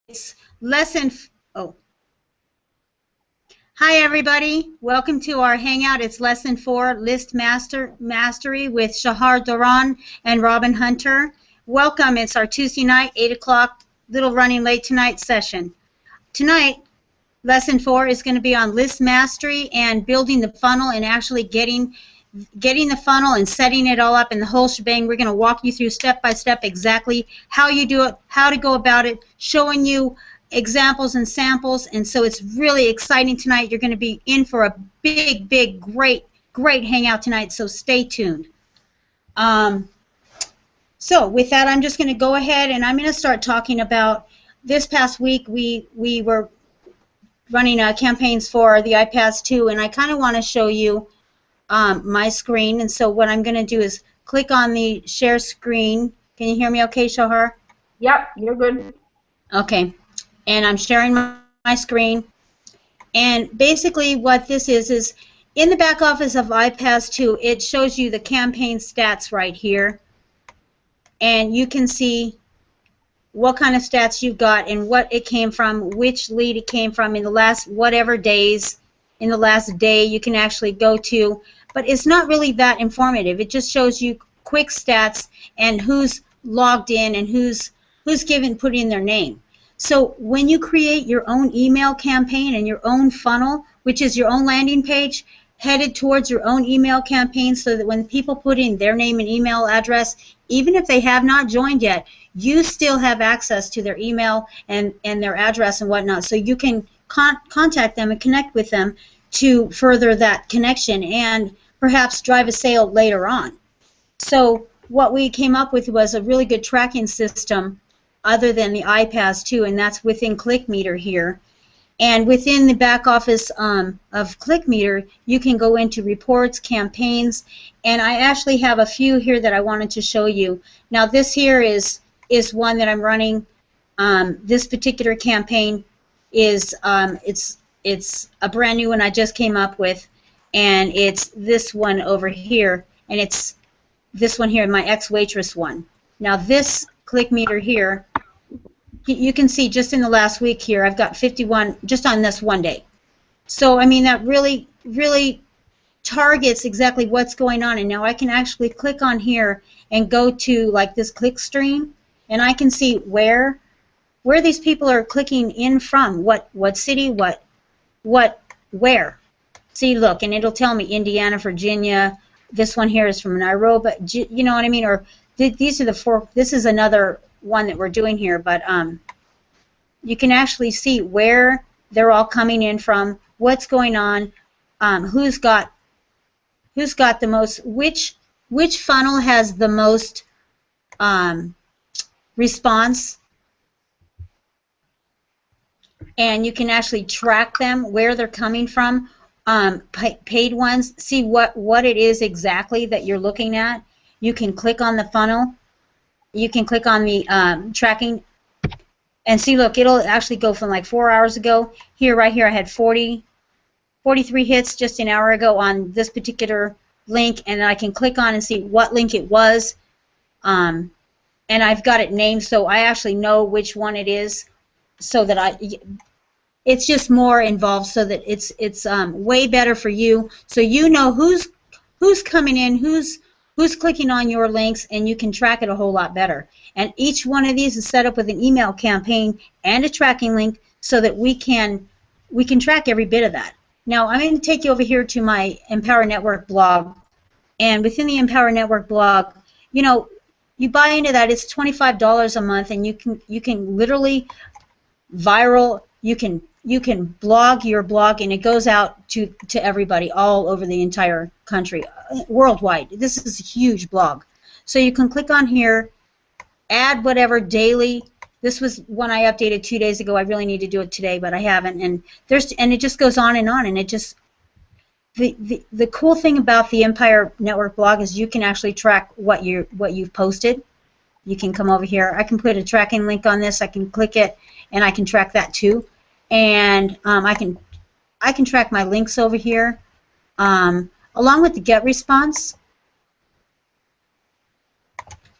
It's oh. Hi everybody, welcome to our Hangout. It's lesson 4, List Mastery with Shahar Doran and Robin Hunter. Welcome, it's our Tuesday night, 8 o'clock, little running late tonight session. Tonight, lesson 4 is going to be on list mastery and building the funnel and actually getting the funnel and setting it all up in the whole shebang. We're going to walk you through step by step exactly how you do it, how to go about it, showing you examples and samples, and so it's really exciting tonight. You're going to be in for a big, great hangout tonight, so stay tuned. So with that, I'm just going to go ahead and I'm going to start talking about this past week. We were running campaigns for the iPads 2, and I kind of want to show you my screen, and so what I'm going to do is click on the share screen. Can you hear me okay, Shahar? Yep, you're good. Okay, and I'm sharing my screen, and basically what this is in the back office of iPads 2, it shows you the campaign stats right here, and you can see what kind of stats you've got and what it came from, which lead it came from in the last whatever days, in the last day you can actually go to. But it's not really that informative. It just shows you quick stats and who's logged in and who's put in their name. So when you create your own email campaign and your own funnel, which is your own landing page, headed towards your own email campaign, so that when people put in their name and email address, even if they have not joined yet, you still have access to their email and their address and whatnot, so you can contact them and connect with them to further that connection and perhaps drive a sale later on. So what we came up with was a really good tracking system other than the iPads 2, and that's within ClickMeter here. And within the back office of ClickMeter, you can go into reports, campaigns, and I actually have a few here that I wanted to show you. Now this here is one that I'm running. This particular campaign is it's a brand new one I just came up with, and it's this one over here, and it's this one here, my ex-waitress one. Now this ClickMeter here, you can see just in the last week here, I've got 51 just on this one day. So I mean, that really targets exactly what's going on, and now I can actually click on here and go to like this click stream, and I can see where these people are clicking in from, what city, where. See, look, and it'll tell me Indiana, Virginia. This one here is from Nairobi. You know what I mean? Or these are the 4. This is another one that we're doing here, but you can actually see where they're all coming in from, what's going on, who's got the most, which funnel has the most response, and you can actually track them, where they're coming from. Paid ones, see what it is exactly that you're looking at. You can click on the funnel, you can click on the tracking, and see, look, it'll actually go from like 4 hours ago. Here, right here, I had 43 hits just an hour ago on this particular link, and I can click on and see what link it was, and I've got it named, so I actually know which one it is, so that it's just more involved, so that it's way better for you, so you know who's coming in, who's clicking on your links, and you can track it a whole lot better. And each one of these is set up with an email campaign and a tracking link, so that we can track every bit of that. Now I'm going to take you over here to my Empower Network blog, and within the Empower Network blog, you know, you buy into that, it's $25 a month, and you can literally viral, you can blog your blog, and it goes out to everybody all over the entire country, worldwide. This is a huge blog. So you can click on here, add whatever daily. This was one I updated 2 days ago. I really need to do it today, but I haven't. And it just goes on, and it just, the cool thing about the Empire Network blog is you can actually track what you've posted. You can come over here. I can put a tracking link on this. I can click it, and I can track that too. And I can track my links over here, along with the get response.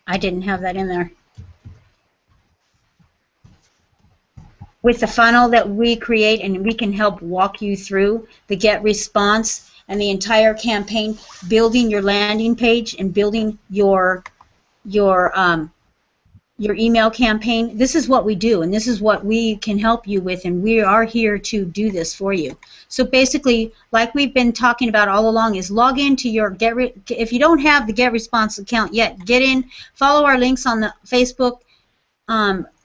I didn't have that in there. with the funnel that we create, and we can help walk you through the get response and the entire campaign, building your landing page and building your your email campaign. This is what we do, and this is what we can help you with, and we are here to do this for you. So basically, like we've been talking about all along, is log into your if you don't have the Get Response account yet, get in, follow our links on the Facebook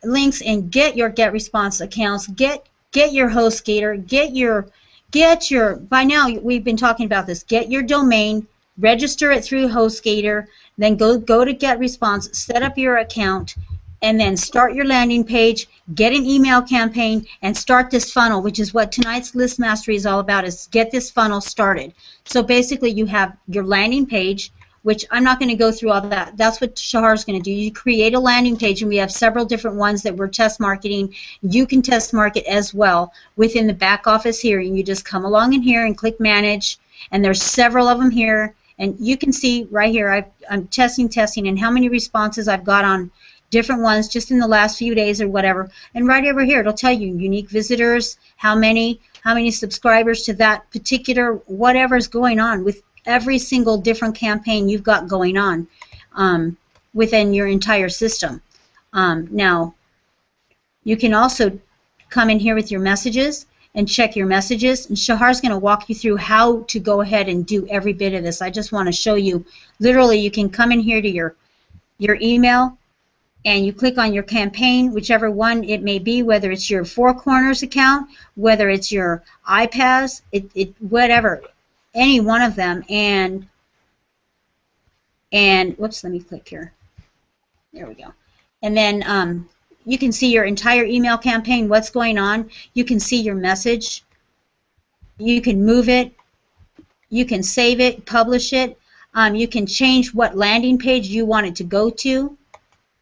links, and get your Get Response accounts. Get your HostGator. Get your. By now we've been talking about this. Get your domain. Register it through HostGator. Then go to Get Response. Set up your account, and then start your landing page. Get an email campaign and start this funnel, which is what tonight's List Mastery is all about. Is get this funnel started. So basically, you have your landing page, which I'm not going to go through all that. That's what Shahar's going to do. You create a landing page, and we have several different ones that we're test marketing. You can test market as well within the back office here, and you just come along in here and click Manage, and there's several of them here, and you can see right here I'm testing, and how many responses I've got on different ones just in the last few days or whatever. And right over here, it'll tell you unique visitors, how many subscribers to that particular whatever's going on with every single different campaign you've got going on within your entire system. Now, you can also come in here with your messages and check your messages, and Shahar's going to walk you through how to go ahead and do every bit of this. I just want to show you, literally, you can come in here to your email, and you click on your campaign, whichever one it may be, whether it's your Four Corners account, whether it's your iPads, whatever, any one of them, and whoops, let me click here. There we go. And then you can see your entire email campaign, what's going on. You can see your message. You can move it. You can save it, publish it. You can change what landing page you want it to go to.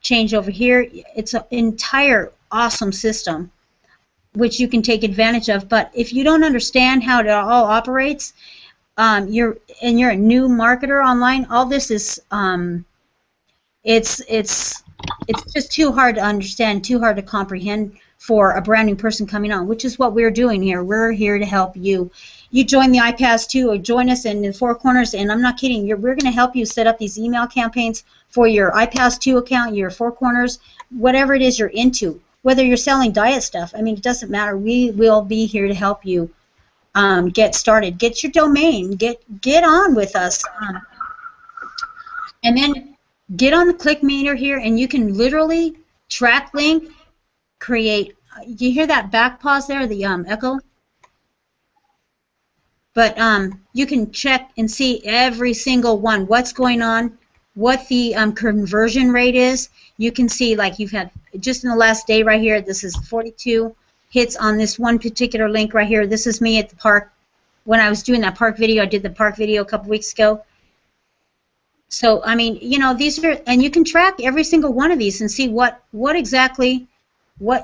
Change over here. It's an entire awesome system which you can take advantage of. But if you don't understand how it all operates, you're a new marketer online, all this is it's just too hard to understand, too hard to comprehend for a brand new person coming on, which is what we're doing here. We're here to help you. You join the iPads too, or join us in the Four Corners, and I'm not kidding, we're going to help you set up these email campaigns for your iPads 2 account, your Four Corners, whatever it is you're into. Whether you're selling diet stuff, I mean, it doesn't matter. We will be here to help you get started. Get your domain. Get on with us. And then get on the click meter here, and you can literally track link, create. You hear that back pause there, the echo? But you can check and see every single one, what's going on, what the conversion rate is. You can see, like, you've had just in the last day right here, this is 42 hits on this one particular link right here. This is me at the park. When I was doing that park video, I did the park video a couple weeks ago. So, I mean, you know, these are, and you can track every single one of these and see what exactly,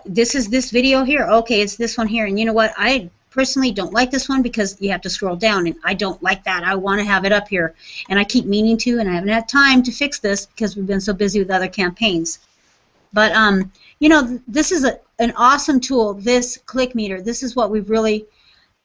this is this video here. Okay, it's this one here. And you know what? I personally don't like this one because you have to scroll down, and I don't like that. I want to have it up here. And I keep meaning to, and I haven't had time to fix this because we've been so busy with other campaigns. But, you know, this is an awesome tool, this click meter. This is what we've really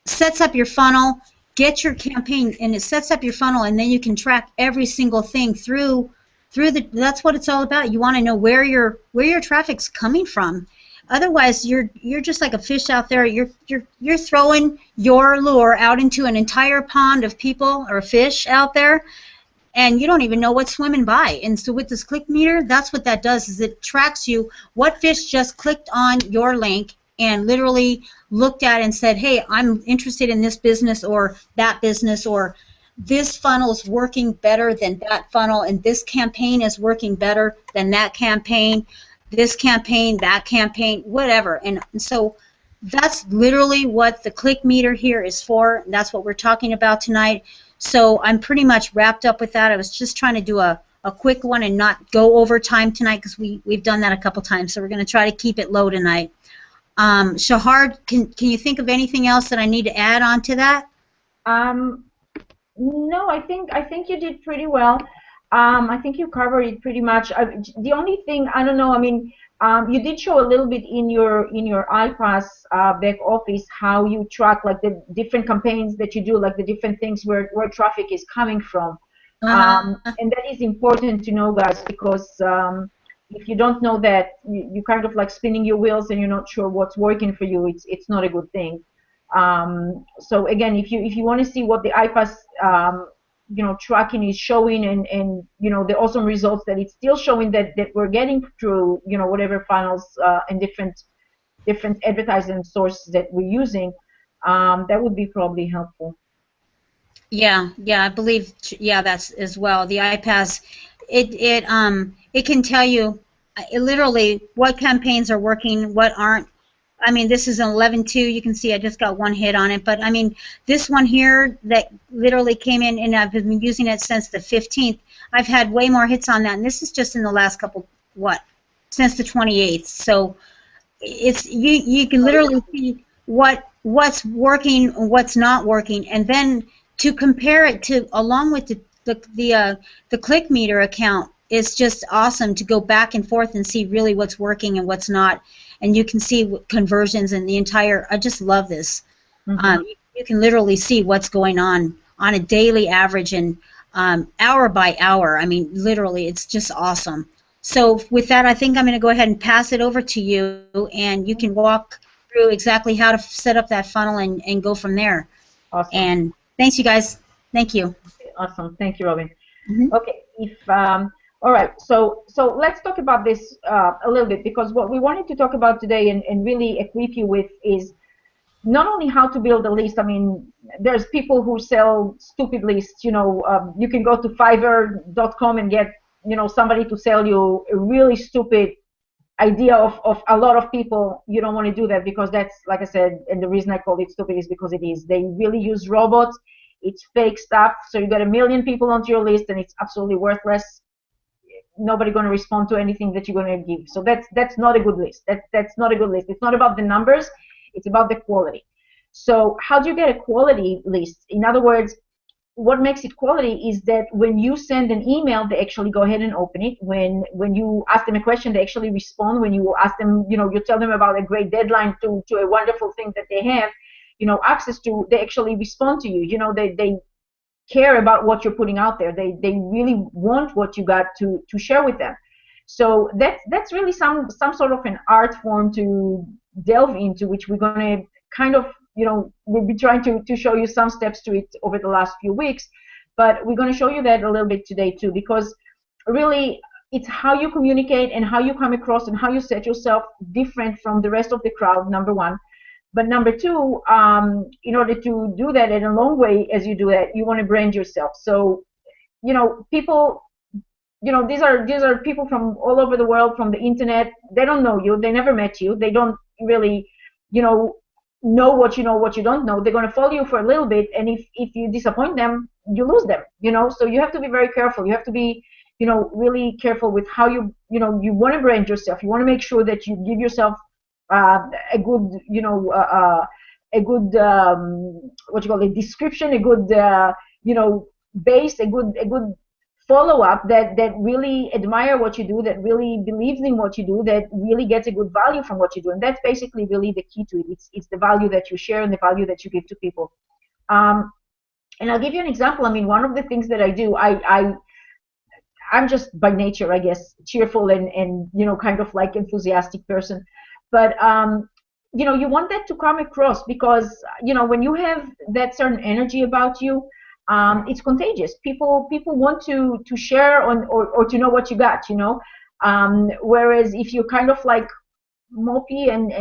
sets up your funnel. Get your campaign, and it sets up your funnel, and then you can track every single thing through the. That's what it's all about. You want to know where your traffic's coming from. Otherwise, you're just like a fish out there. You're throwing your lure out into an entire pond of people or fish out there, and you don't even know what's swimming by. And so with this click meter, that's what that does, is it tracks you what fish just clicked on your link and literally looked at and said, hey, I'm interested in this business or that business, or this funnel is working better than that funnel, and this campaign is working better than that campaign, this campaign, that campaign, whatever. And so that's literally what the click meter here is for. And that's what we're talking about tonight. So I'm pretty much wrapped up with that. I was just trying to do a quick one and not go over time tonight, because we've done that a couple times. So we're going to try to keep it low tonight. Shahar, can you think of anything else that I need to add on to that? No, I think you did pretty well. I think you covered it pretty much. The only thing, I don't know, I mean, You did show a little bit in your iPass back office how you track like the different campaigns that you do, like the different things where traffic is coming from. Uh-huh. And that is important to know, guys, because if you don't know that, you kind of like spinning your wheels and you're not sure what's working for you. It's not a good thing. So again, if you want to see what the iPass tracking is showing, and the awesome results that it's still showing that we're getting through whatever funnels and different advertising sources that we're using, that would be probably helpful. Yeah, yeah, I believe, yeah, that's as well. The iPass, it can tell you literally what campaigns are working, what aren't. I mean, this is an 11.2. You can see I just got one hit on it, but I mean, this one here that literally came in, and I've been using it since the 15th. I've had way more hits on that, and this is just in the last couple, since the 28th. So it's you can literally see what's working and what's not working, and then to compare it to along with the click meter account. It's just awesome to go back and forth and see really what's working and what's not, and you can see conversions and the entire. I just love this. You can literally see what's going on a daily average and hour by hour. I mean, literally, it's just awesome. So with that, I think I'm going to go ahead and pass it over to you, and you can walk through exactly how to set up that funnel and go from there. Awesome. And thanks, you guys. Thank you. Awesome. Thank you, Robin. Mm-hmm. Okay. All right. So let's talk about this a little bit, because what we wanted to talk about today and really equip you with is not only how to build a list. I mean, there's people who sell stupid lists. You can go to Fiverr.com and get somebody to sell you a really stupid idea of a lot of people. You don't want to do that, because that's, like I said, and the reason I call it stupid is because it is. They really use robots. It's fake stuff. So you got a million people onto your list, and it's absolutely worthless. Nobody going to respond to anything that you're going to give. So that's not a good list. That's not a good list. It's not about the numbers. It's about the quality. So how do you get a quality list? In other words, what makes it quality is that when you send an email, they actually go ahead and open it. When you ask them a question, they actually respond. When you ask them, you tell them about a great deadline to a wonderful thing that they have, access to, they actually respond to you. They care about what you're putting out there. They really want what you got to share with them. So that's really some sort of an art form to delve into, which we're going to kind of, we'll be trying to show you some steps to it over the last few weeks, but we're going to show you that a little bit today too, because really it's how you communicate and how you come across and how you set yourself different from the rest of the crowd, number one. But number two, in order to do that in a long way, as you do that, you want to brand yourself. So, people, these are people from all over the world, from the internet. They don't know you. They never met you. They don't really, know what you know, what you don't know. They're going to follow you for a little bit, and if you disappoint them, you lose them. So you have to be very careful. You have to be, really careful with how you want to brand yourself. You want to make sure that you give yourself a good, a good what you call it, description, a good, base, a good follow-up that really admire what you do, that really believes in what you do, that really gets a good value from what you do. And that's basically really the key to it. It's the value that you share and the value that you give to people. And I'll give you an example. I mean, one of the things that I do, I'm just by nature, I guess, cheerful and kind of like enthusiastic person. But you want that to come across, because when you have that certain energy about you, it's contagious. People want to share on or to know what you got. Whereas if you're kind of like mopey and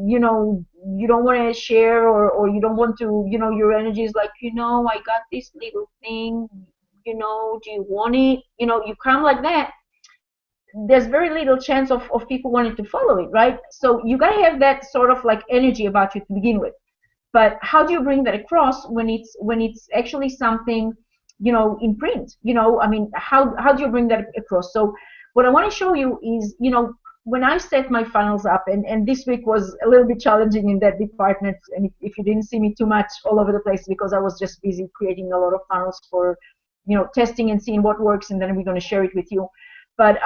you don't want to share, or you don't want to, your energy is like, I got this little thing, do you want it? You come like that, there's very little chance of people wanting to follow it, right? So you got to have that sort of like energy about you to begin with. But how do you bring that across when it's actually something, in print? I mean, how do you bring that across? So what I want to show you is, when I set my funnels up, and this week was a little bit challenging in that department, and if you didn't see me too much all over the place, because I was just busy creating a lot of funnels for, testing and seeing what works, and then we're going to share it with you. But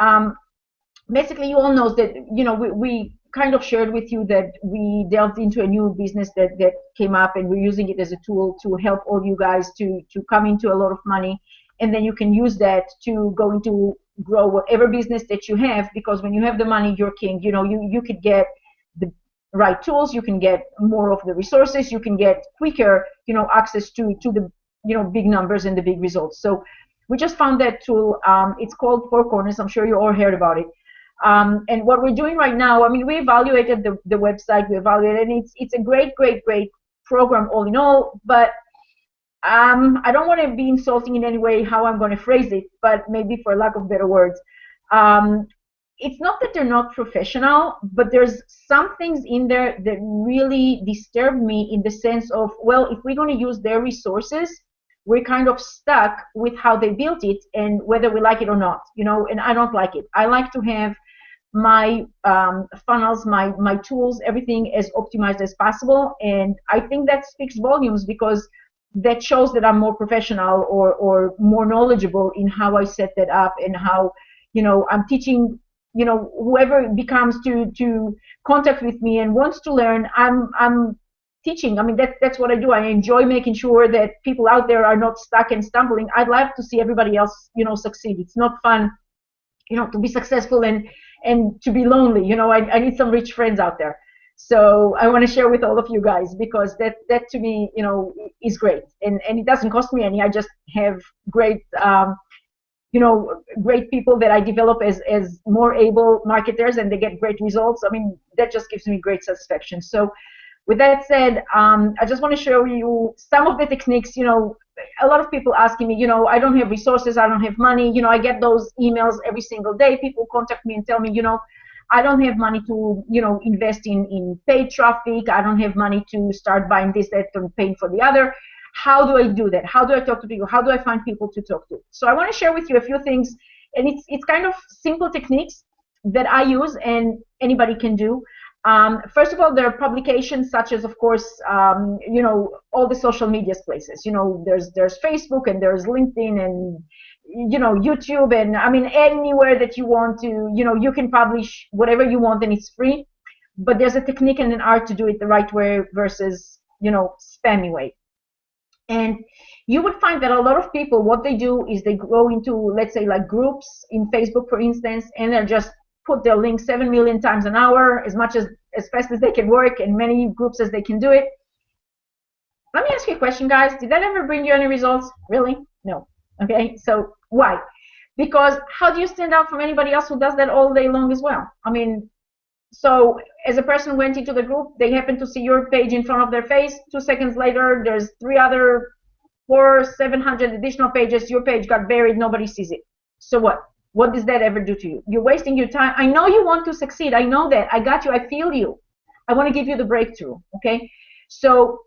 basically you all know that, you know, we kind of shared with you that we delved into a new business that came up, and we're using it as a tool to help all you guys to come into a lot of money, and then you can use that to go into grow whatever business that you have, because when you have the money, you're king. You know, you could get the right tools, you can get more of the resources, you can get quicker, you know, access to the, you know, big numbers and the big results. So we just found that tool. It's called Four Corners. I'm sure you all heard about it. And what we're doing right now, I mean, we evaluated the website, we evaluated, and it's a great program all in all, but I don't want to be insulting in any way how I'm going to phrase it, but maybe for lack of better words, it's not that they're not professional, but there's some things in there that really disturb me, in the sense of, well, if we're going to use their resources, we're kind of stuck with how they built it and whether we like it or not, you know, and I don't like it. I like to have my funnels, my tools, everything as optimized as possible, and I think that speaks volumes, because that shows that I'm more professional or more knowledgeable in how I set that up, and how, you know, I'm teaching, you know, whoever becomes to contact with me and wants to learn, I'm teaching. I mean, that's what I do. I enjoy making sure that people out there are not stuck and stumbling. I'd love to see everybody else, you know, succeed. It's not fun, you know, to be successful and to be lonely. You know, I need some rich friends out there. So I want to share with all of you guys, because that to me, you know, is great, and it doesn't cost me any. I just have great you know, great people that I develop as more able marketers, and they get great results. I mean, that just gives me great satisfaction. So with that said, I just want to show you some of the techniques. You know, a lot of people asking me, you know, I don't have resources, I don't have money. You know, I get those emails every single day. People contact me and tell me, you know, I don't have money to, you know, invest in paid traffic. I don't have money to start buying this, that, and paying for the other. How do I do that? How do I talk to people? How do I find people to talk to? So I want to share with you a few things, and it's kind of simple techniques that I use and anybody can do. First of all, there are publications such as, of course, you know, all the social media places. You know, there's Facebook, and there's LinkedIn, and, you know, YouTube, and I mean, anywhere that you want to, you know, you can publish whatever you want, and it's free. But there's a technique and an art to do it the right way versus, you know, spammy way. And you would find that a lot of people, what they do is they go into, let's say, like groups in Facebook, for instance, and they'll just put their link 7 million times an hour, as fast as they can work, and many groups as they can do it. Let me ask you a question, guys. Did that ever bring you any results? Really? No. Okay, so why? Because how do you stand out from anybody else who does that all day long as well? I mean, so as a person went into the group, they happen to see your page in front of their face. 2 seconds later, there's 700 additional pages. Your page got buried. Nobody sees it. So what? What does that ever do to you? You're wasting your time. I know you want to succeed. I know that. I got you. I feel you. I want to give you the breakthrough. Okay? So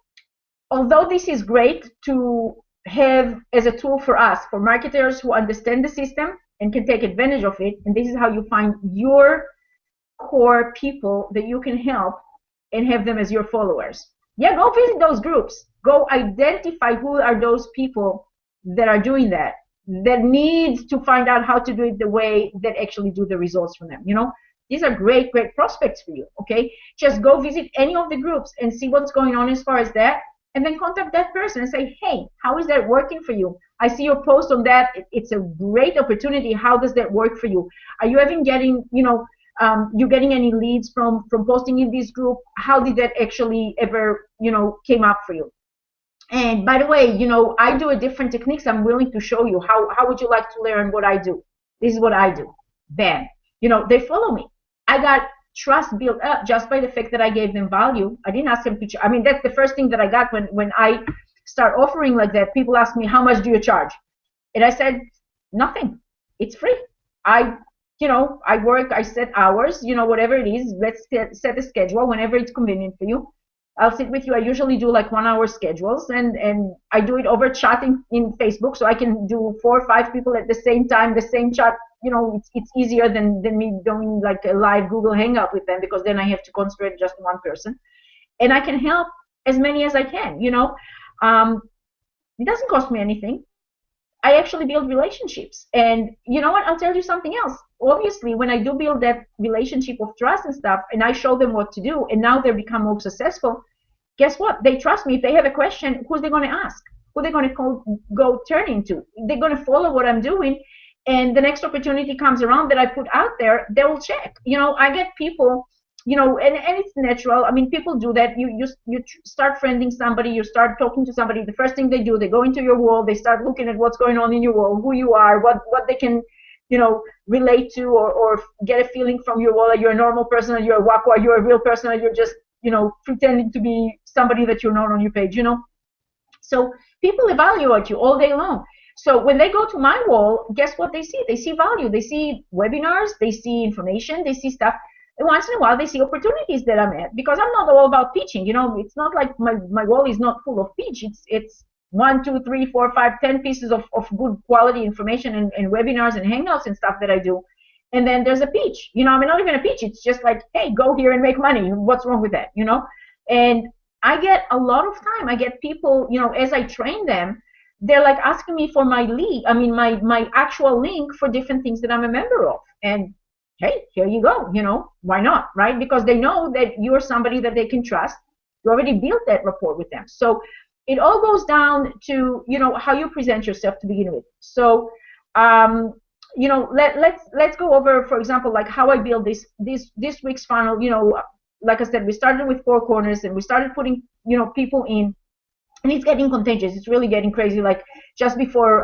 although this is great to have as a tool for us, for marketers who understand the system and can take advantage of it, and this is how you find your core people that you can help and have them as your followers. Yeah, go visit those groups. Go identify who are those people that are doing that need to find out how to do it the way that actually do the results for them. You know, these are great prospects for you. Okay, just go visit any of the groups and see what's going on as far as that, and then contact that person and say, hey, how is that working for you? I see your post on that. It's a great opportunity. How does that work for you? Are you even getting, you know, you getting any leads from posting in this group? How did that actually ever, you know, came up for you? And by the way, you know, I do a different techniques. I'm willing to show you. How would you like to learn what I do? This is what I do. Bam. You know, they follow me. I got trust built up just by the fact that I gave them value. I didn't ask them to. I mean, that's the first thing that I got when I start offering like that. People ask me, how much do you charge? And I said, nothing. It's free. You know, I work, I set hours, you know, whatever it is, let's set a schedule whenever it's convenient for you. I'll sit with you. I usually do like 1 hour schedules, and I do it over chatting in Facebook, so I can do 4 or 5 people at the same time, the same chat. You know, it's easier than me doing like a live Google Hangout with them, because then I have to concentrate just one person. And I can help as many as I can, you know. It doesn't cost me anything. I actually build relationships. And you know what? I'll tell you something else. Obviously, when I do build that relationship of trust and stuff, and I show them what to do, and now they become more successful, guess what? They trust me. If they have a question, who's they going to ask? Who they going to go turn into? They're going to follow what I'm doing, and the next opportunity comes around that I put out there, they will check. You know, I get people, you know, and it's natural. I mean, people do that. You start friending somebody, you start talking to somebody. The first thing they do, they go into your world, they start looking at what's going on in your world, who you are, what they can, you know, relate to, or get a feeling from your world. Are you a normal person? Are you a wacko? Are you a real person? Or you're just, you know, pretending to be somebody that you're not on your page, you know? So people evaluate you all day long. So when they go to my wall, guess what they see? They see value. They see webinars, they see information, they see stuff. And once in a while, they see opportunities that I'm at, because I'm not all about pitching. You know, it's not like my wall is not full of pitch. It's 1, 2, 3, 4, 5, 10 pieces of good quality information and webinars and hangouts and stuff that I do. And then there's a pitch. You know, I mean, not even a pitch. It's just like, hey, go here and make money. What's wrong with that? You know? And I get a lot of time. I get people, you know, as I train them, they're like asking me for my lead. I mean, my actual link for different things that I'm a member of. And hey, here you go. You know, why not, right? Because they know that you're somebody that they can trust. You already built that rapport with them. So it all goes down to, you know, how you present yourself to begin with. So, you know, let's go over, for example, like how I build this week's funnel. You know, like I said, we started with 4 corners, and we started putting, you know, people in, and it's getting contagious. It's really getting crazy. Like just before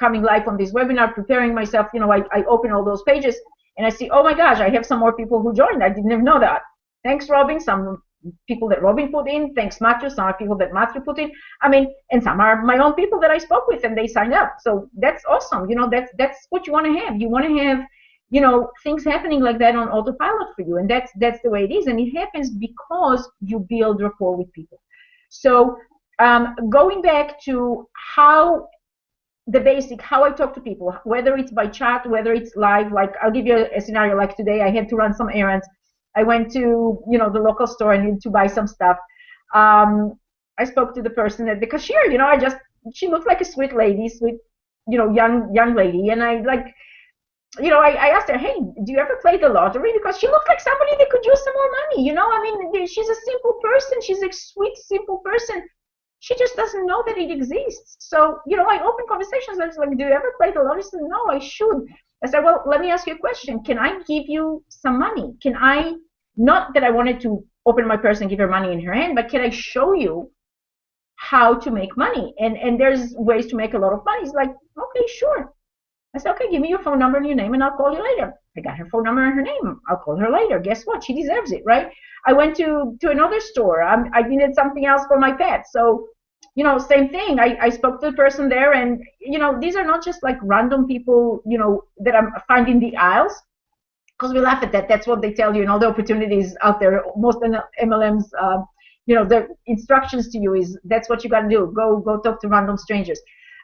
coming live on this webinar, preparing myself, you know, I open all those pages, and I see, oh my gosh, I have some more people who joined. I didn't even know that. Thanks, Robin. Some people that Robin put in. Thanks, Matthew. Some are people that Matthew put in. I mean, and some are my own people that I spoke with, and they signed up. So that's awesome. You know, that's what you want to have. You want to have, you know, things happening like that on autopilot for you, and that's the way it is. And it happens because you build rapport with people. So going back to how the basic, how I talk to people, whether it's by chat, whether it's live. Like I'll give you a scenario. Like today, I had to run some errands. I went to, you know, the local store and needed to buy some stuff. I spoke to the person at the cashier. You know, she looked like a sweet lady, you know, young lady, and I like, you know, I asked her, hey, do you ever play the lottery? Because she looked like somebody that could use some more money. You know, I mean, she's a simple person. She's a sweet, simple person. She just doesn't know that it exists. So, you know, I open conversations. I was like, do you ever play the lottery? She said, no, I should. I said, well, let me ask you a question. Can I give you some money? Can I, not that I wanted to open my purse and give her money in her hand, but can I show you how to make money? And there's ways to make a lot of money. It's like, okay, sure. I said, okay, give me your phone number and your name, and I'll call you later. I got her phone number and her name. I'll call her later. Guess what? She deserves it, right? I went to another store. I needed something else for my pet. So, you know, same thing. I spoke to the person there, and, you know, these are not just like random people, you know, that I'm finding the aisles, because we laugh at that. That's what they tell you, and all the opportunities out there. Most MLMs, you know, the instructions to you is that's what you got to do. Go talk to random strangers.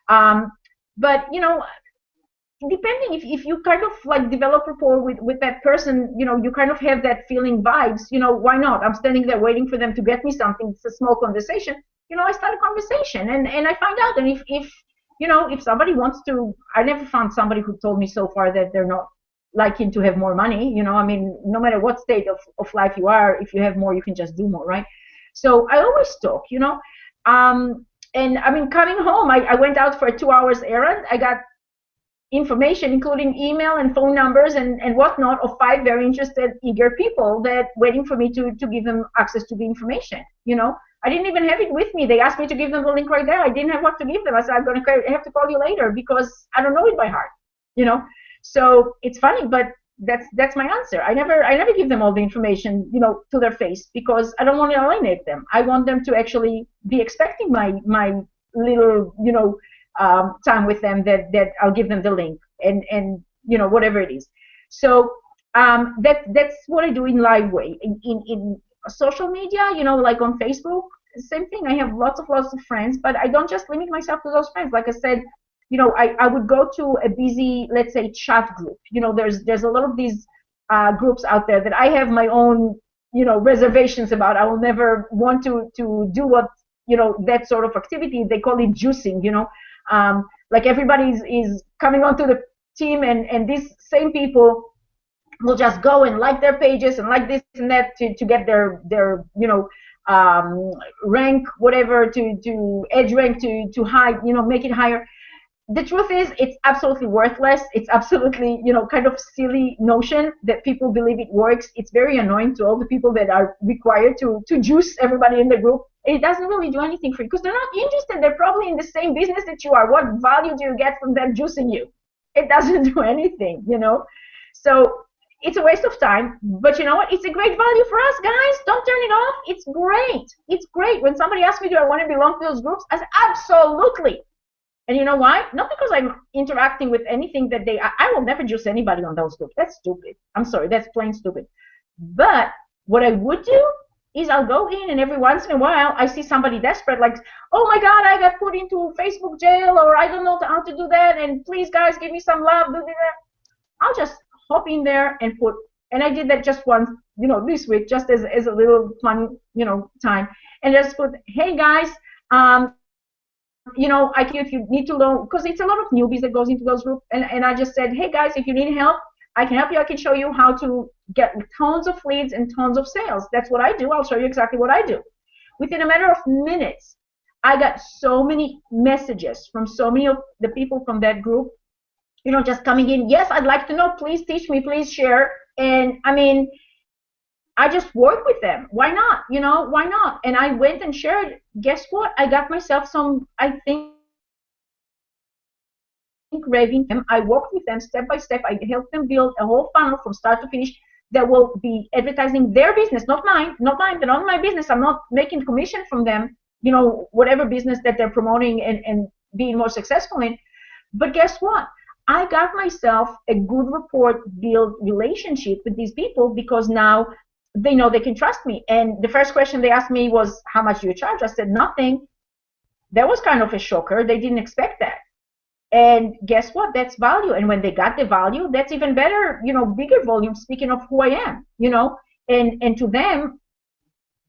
But, you know, depending if you kind of like develop rapport with that person, you know, you kind of have that feeling vibes, you know, why not? I'm standing there waiting for them to get me something. It's a small conversation. You know, I start a conversation and I find out. And if you know, if somebody wants to, I never found somebody who told me so far that they're not liking to have more money. You know, I mean, no matter what state of life you are, if you have more, you can just do more, right? So I always talk, you know. And I mean, coming home, I went out for a 2 hours errand. I got information, including email and phone numbers and whatnot, of 5 very interested, eager people that waiting for me to give them access to the information. You know, I didn't even have it with me. They asked me to give them the link right there. I didn't have what to give them. I said, I have to call you later because I don't know it by heart. You know, so it's funny, but that's my answer. I never give them all the information, you know, to their face, because I don't want to alienate them. I want them to actually be expecting my little, you know, time with them, that I'll give them the link and you know, whatever it is. So that's what I do in live way. In social media, you know, like on Facebook, same thing. I have lots of friends, but I don't just limit myself to those friends. Like I said, you know, I would go to a busy, let's say, chat group. You know, there's a lot of these groups out there that I have my own, you know, reservations about. I will never want to do what, you know, that sort of activity. They call it juicing, you know. like everybody is coming onto the team, and these same people will just go and like their pages and like this and that to get their rank, whatever, to edge rank, to high, make it higher. The truth is, it's absolutely worthless. It's absolutely, kind of silly notion that people believe it works. It's very annoying to all the people that are required to juice everybody in the group. It doesn't really do anything for you because they're not interested. They're probably in the same business that you are. What value do you get from them juicing you? It doesn't do anything, So it's a waste of time, but you know what? It's a great value for us, guys. Don't turn it off. It's great. It's great. When somebody asks me, do I want to belong to those groups? I say, absolutely. And you know why? Not because I'm interacting with anything that I will never juice anybody on those groups. That's stupid. I'm sorry, that's plain stupid. But what I would do is I'll go in, and every once in a while I see somebody desperate, like, oh my God, I got put into Facebook jail, or I don't know how to do that, and please guys give me some love, do that. I'll just hop in there and put, and I did that just once, this week, just as a little fun, time, and just put, hey guys, I can, if you need to learn, because it's a lot of newbies that goes into those groups, and I just said, hey guys, if you need help, I can help you. I can show you how to get tons of leads and tons of sales. That's what I do. I'll show you exactly what I do. Within a matter of minutes, I got so many messages from so many of the people from that group, just coming in. Yes, I'd like to know. Please teach me. Please share. And I mean, I just work with them. Why not? Why not? And I went and shared. Guess what? I got myself some, I think, raving. I worked with them step by step. I helped them build a whole funnel from start to finish that will be advertising their business, not mine. They're not my business. I'm not making commission from them, whatever business that they're promoting and being more successful in. But guess what? I got myself a good rapport, build relationship with these people, because now they know they can trust me. And the first question they asked me was, how much do you charge? I said, nothing. That was kind of a shocker. They didn't expect that. And guess what? That's value. And when they got the value, that's even better, bigger volume, speaking of who I am, and to them,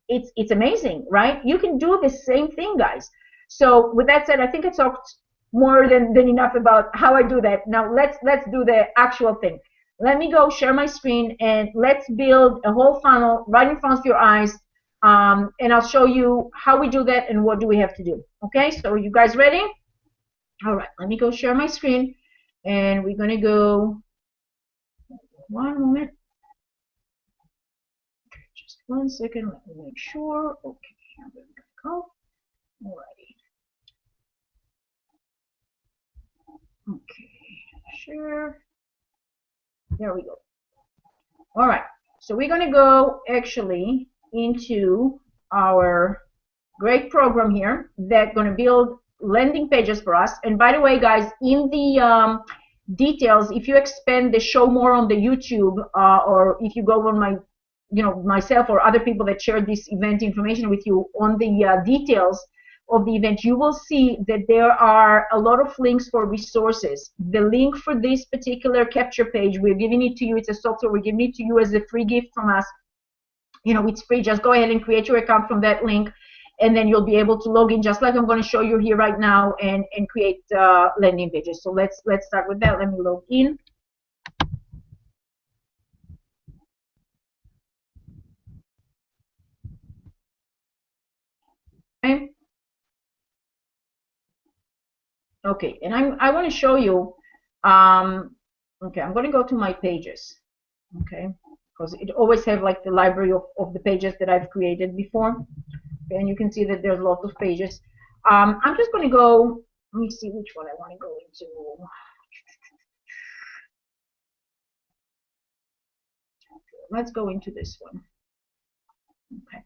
it's amazing, right? You can do the same thing, guys. So with that said, I think I talked more than enough about how I do that. Now let's do the actual thing. Let me go share my screen, and let's build a whole funnel right in front of your eyes, and I'll show you how we do that and what do we have to do. Okay, so are you guys ready? All right, let me go share my screen, and we're going to go, one moment. Okay, just 1 second, let me make sure. Okay, I'm going to go. All righty. Okay, share. There we go. All right, so we're going to go actually into our great program here that's going to build landing pages for us. And by the way, guys, in the details, if you expand the show more on the YouTube, or if you go on my, myself or other people that share this event information with you on the details of the event, you will see that there are a lot of links for resources. The link for this particular capture page, we're giving it to you. It's a software. We're giving it to you as a free gift from us. It's free. Just go ahead and create your account from that link, and then you'll be able to log in just like I'm going to show you here right now, and create landing pages. So let's start with that. Let me log in. Okay. Okay, and I want to show you. Okay, I'm going to go to my pages. Okay, because it always have like the library of the pages that I've created before. Okay, and you can see that there's lots of pages. I'm just going to go. Let me see which one I want to go into. Okay, let's go into this one. Okay.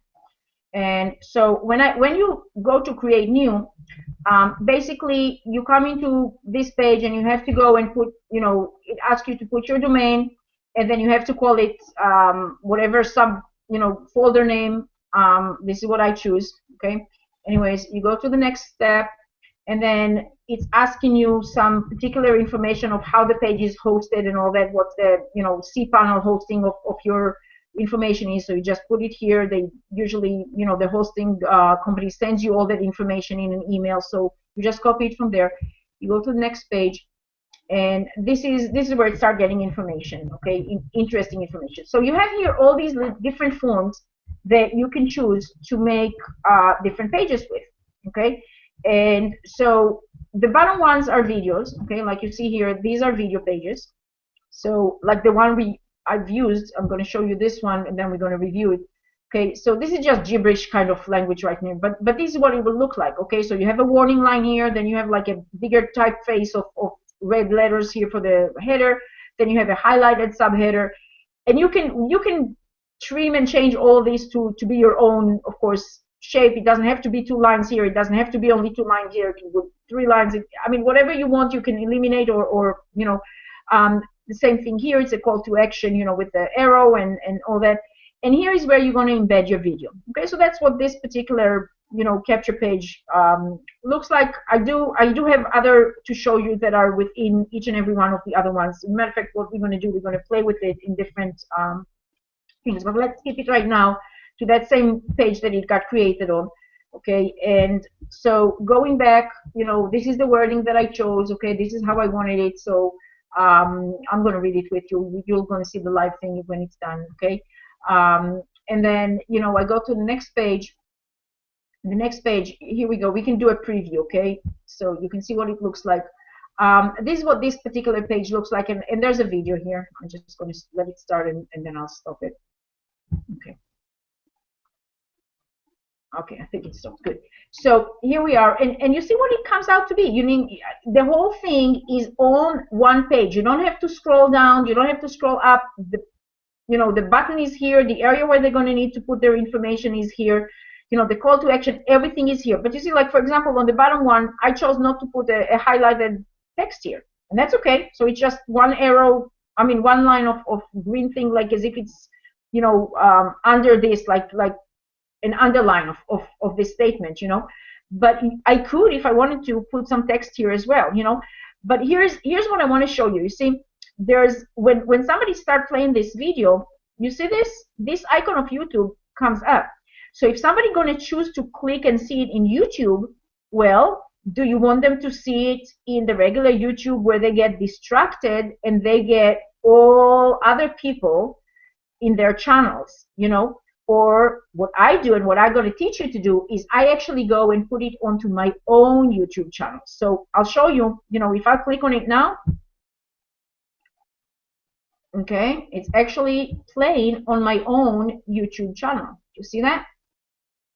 And so when you go to create new, basically you come into this page and you have to go and put, it asks you to put your domain, and then you have to call it whatever folder name. This is what I choose. Okay. Anyways, you go to the next step, and then it's asking you some particular information of how the page is hosted and all that. What the cPanel hosting of your information is. So you just put it here. They usually, the hosting company sends you all that information in an email, so you just copy it from there. You go to the next page, and this is where it starts getting information, okay, interesting information. So you have here all these different forms that you can choose to make different pages with, okay. And so the bottom ones are videos, okay, like you see here, these are video pages. So like the one I've used, I'm going to show you this one, and then we're going to review it. Okay, so this is just gibberish kind of language right here, but this is what it will look like. Okay, so you have a warning line here, then you have like a bigger typeface of red letters here for the header, then you have a highlighted subheader, and you can trim and change all these to be your own, of course, shape. It doesn't have to be 2 lines here, it doesn't have to be only 2 lines here, it can go 3 lines. I mean, whatever you want, you can eliminate, or you know, the same thing here. It's a call to action, you know, with the arrow and all that. And here is where you're going to embed your video. Okay, so that's what this particular, you know, capture page looks like. I do have other to show you that are within each and every one of the other ones. As a matter of fact, what we're going to do, we're going to play with it in different things. But let's keep it right now to that same page that it got created on. Okay, and so going back, you know, this is the wording that I chose. Okay, this is how I wanted it. So I'm going to read it with you. You're going to see the live thing when it's done. Okay. And then, you know, I go to the next page. The next page, here we go. We can do a preview, okay? So you can see what it looks like. This is what this particular page looks like, and there's a video here. I'm just going to let it start, and then I'll stop it. Okay. Okay, I think it stopped. Good. So here we are, and you see what it comes out to be. You need, the whole thing is on one page. You don't have to scroll down. You don't have to scroll up. You know, the button is here. The area where they're going to need to put their information is here. You know, the call to action, everything is here. But you see, like, for example, on the bottom one, I chose not to put a highlighted text here. And that's okay. So it's just one arrow, I mean, one line of green thing, like as if it's, you know, under this, like an underline of this statement, you know. But I could, if I wanted to, put some text here as well, you know. But here's what I want to show you. You see, there's when somebody start playing this video, you see this icon of YouTube comes up. So if somebody going to choose to click and see it in YouTube, well, do you want them to see it in the regular YouTube where they get distracted and they get all other people in their channels, you know? Or what I do and what I'm going to teach you to do is I actually go and put it onto my own YouTube channel. So I'll show you, you know, if I click on it now, okay, it's actually playing on my own YouTube channel. You see that?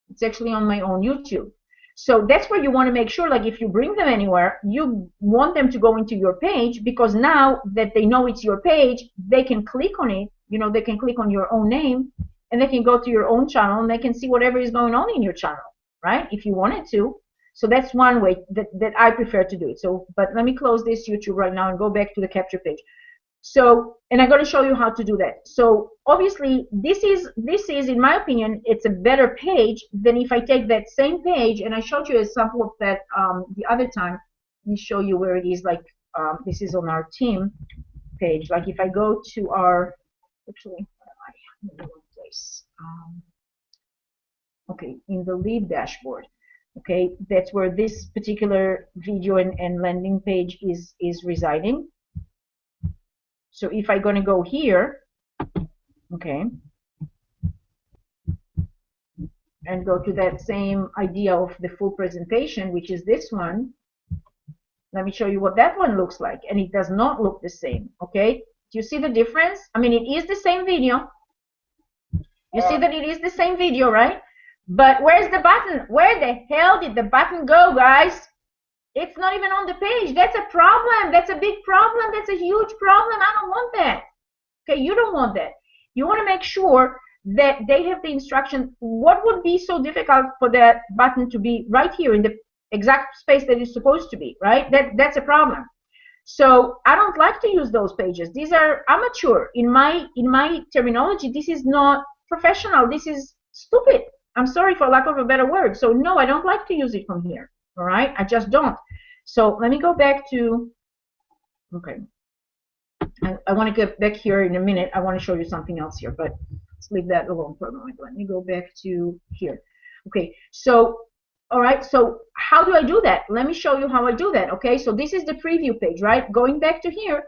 It's actually on my own YouTube. So that's where you want to make sure, like, if you bring them anywhere, you want them to go into your page, because now that they know it's your page, they can click on it, you know, they can click on your own name, and they can go to your own channel, and they can see whatever is going on in your channel, right, if you wanted to. So that's one way that I prefer to do it. So, but let me close this YouTube right now and go back to the capture page. So, and I'm going to show you how to do that. So obviously this is in my opinion, it's a better page than if I take that same page, and I showed you a sample of that the other time. Let me show you where it is. Like this is on our team page. Like if I go to our, actually, I'm in the wrong place. Okay, in the lead dashboard. Okay, that's where this particular video and landing page is residing. So if I'm going to go here, okay, and go to that same idea of the full presentation, which is this one, let me show you what that one looks like. And it does not look the same, okay? Do you see the difference? I mean, it is the same video. You see that it is the same video, right? But where's the button? Where the hell did the button go, guys? It's not even on the page. That's a problem. That's a big problem. That's a huge problem. I don't want that. Okay, you don't want that. You want to make sure that they have the instruction. What would be so difficult for that button to be right here in the exact space that it's supposed to be, right? That's a problem. So I don't like to use those pages. These are amateur. In my terminology, this is not professional. This is stupid. I'm sorry for lack of a better word. So no, I don't like to use it from here. All right, I just don't. So let me go back to, okay, I want to get back here in a minute. I want to show you something else here, but let's leave that alone for a moment. Let me go back to here. Okay, so All right, so how do I do that? Let me show you how I do that. Okay, so this is the preview page, right? Going back to here,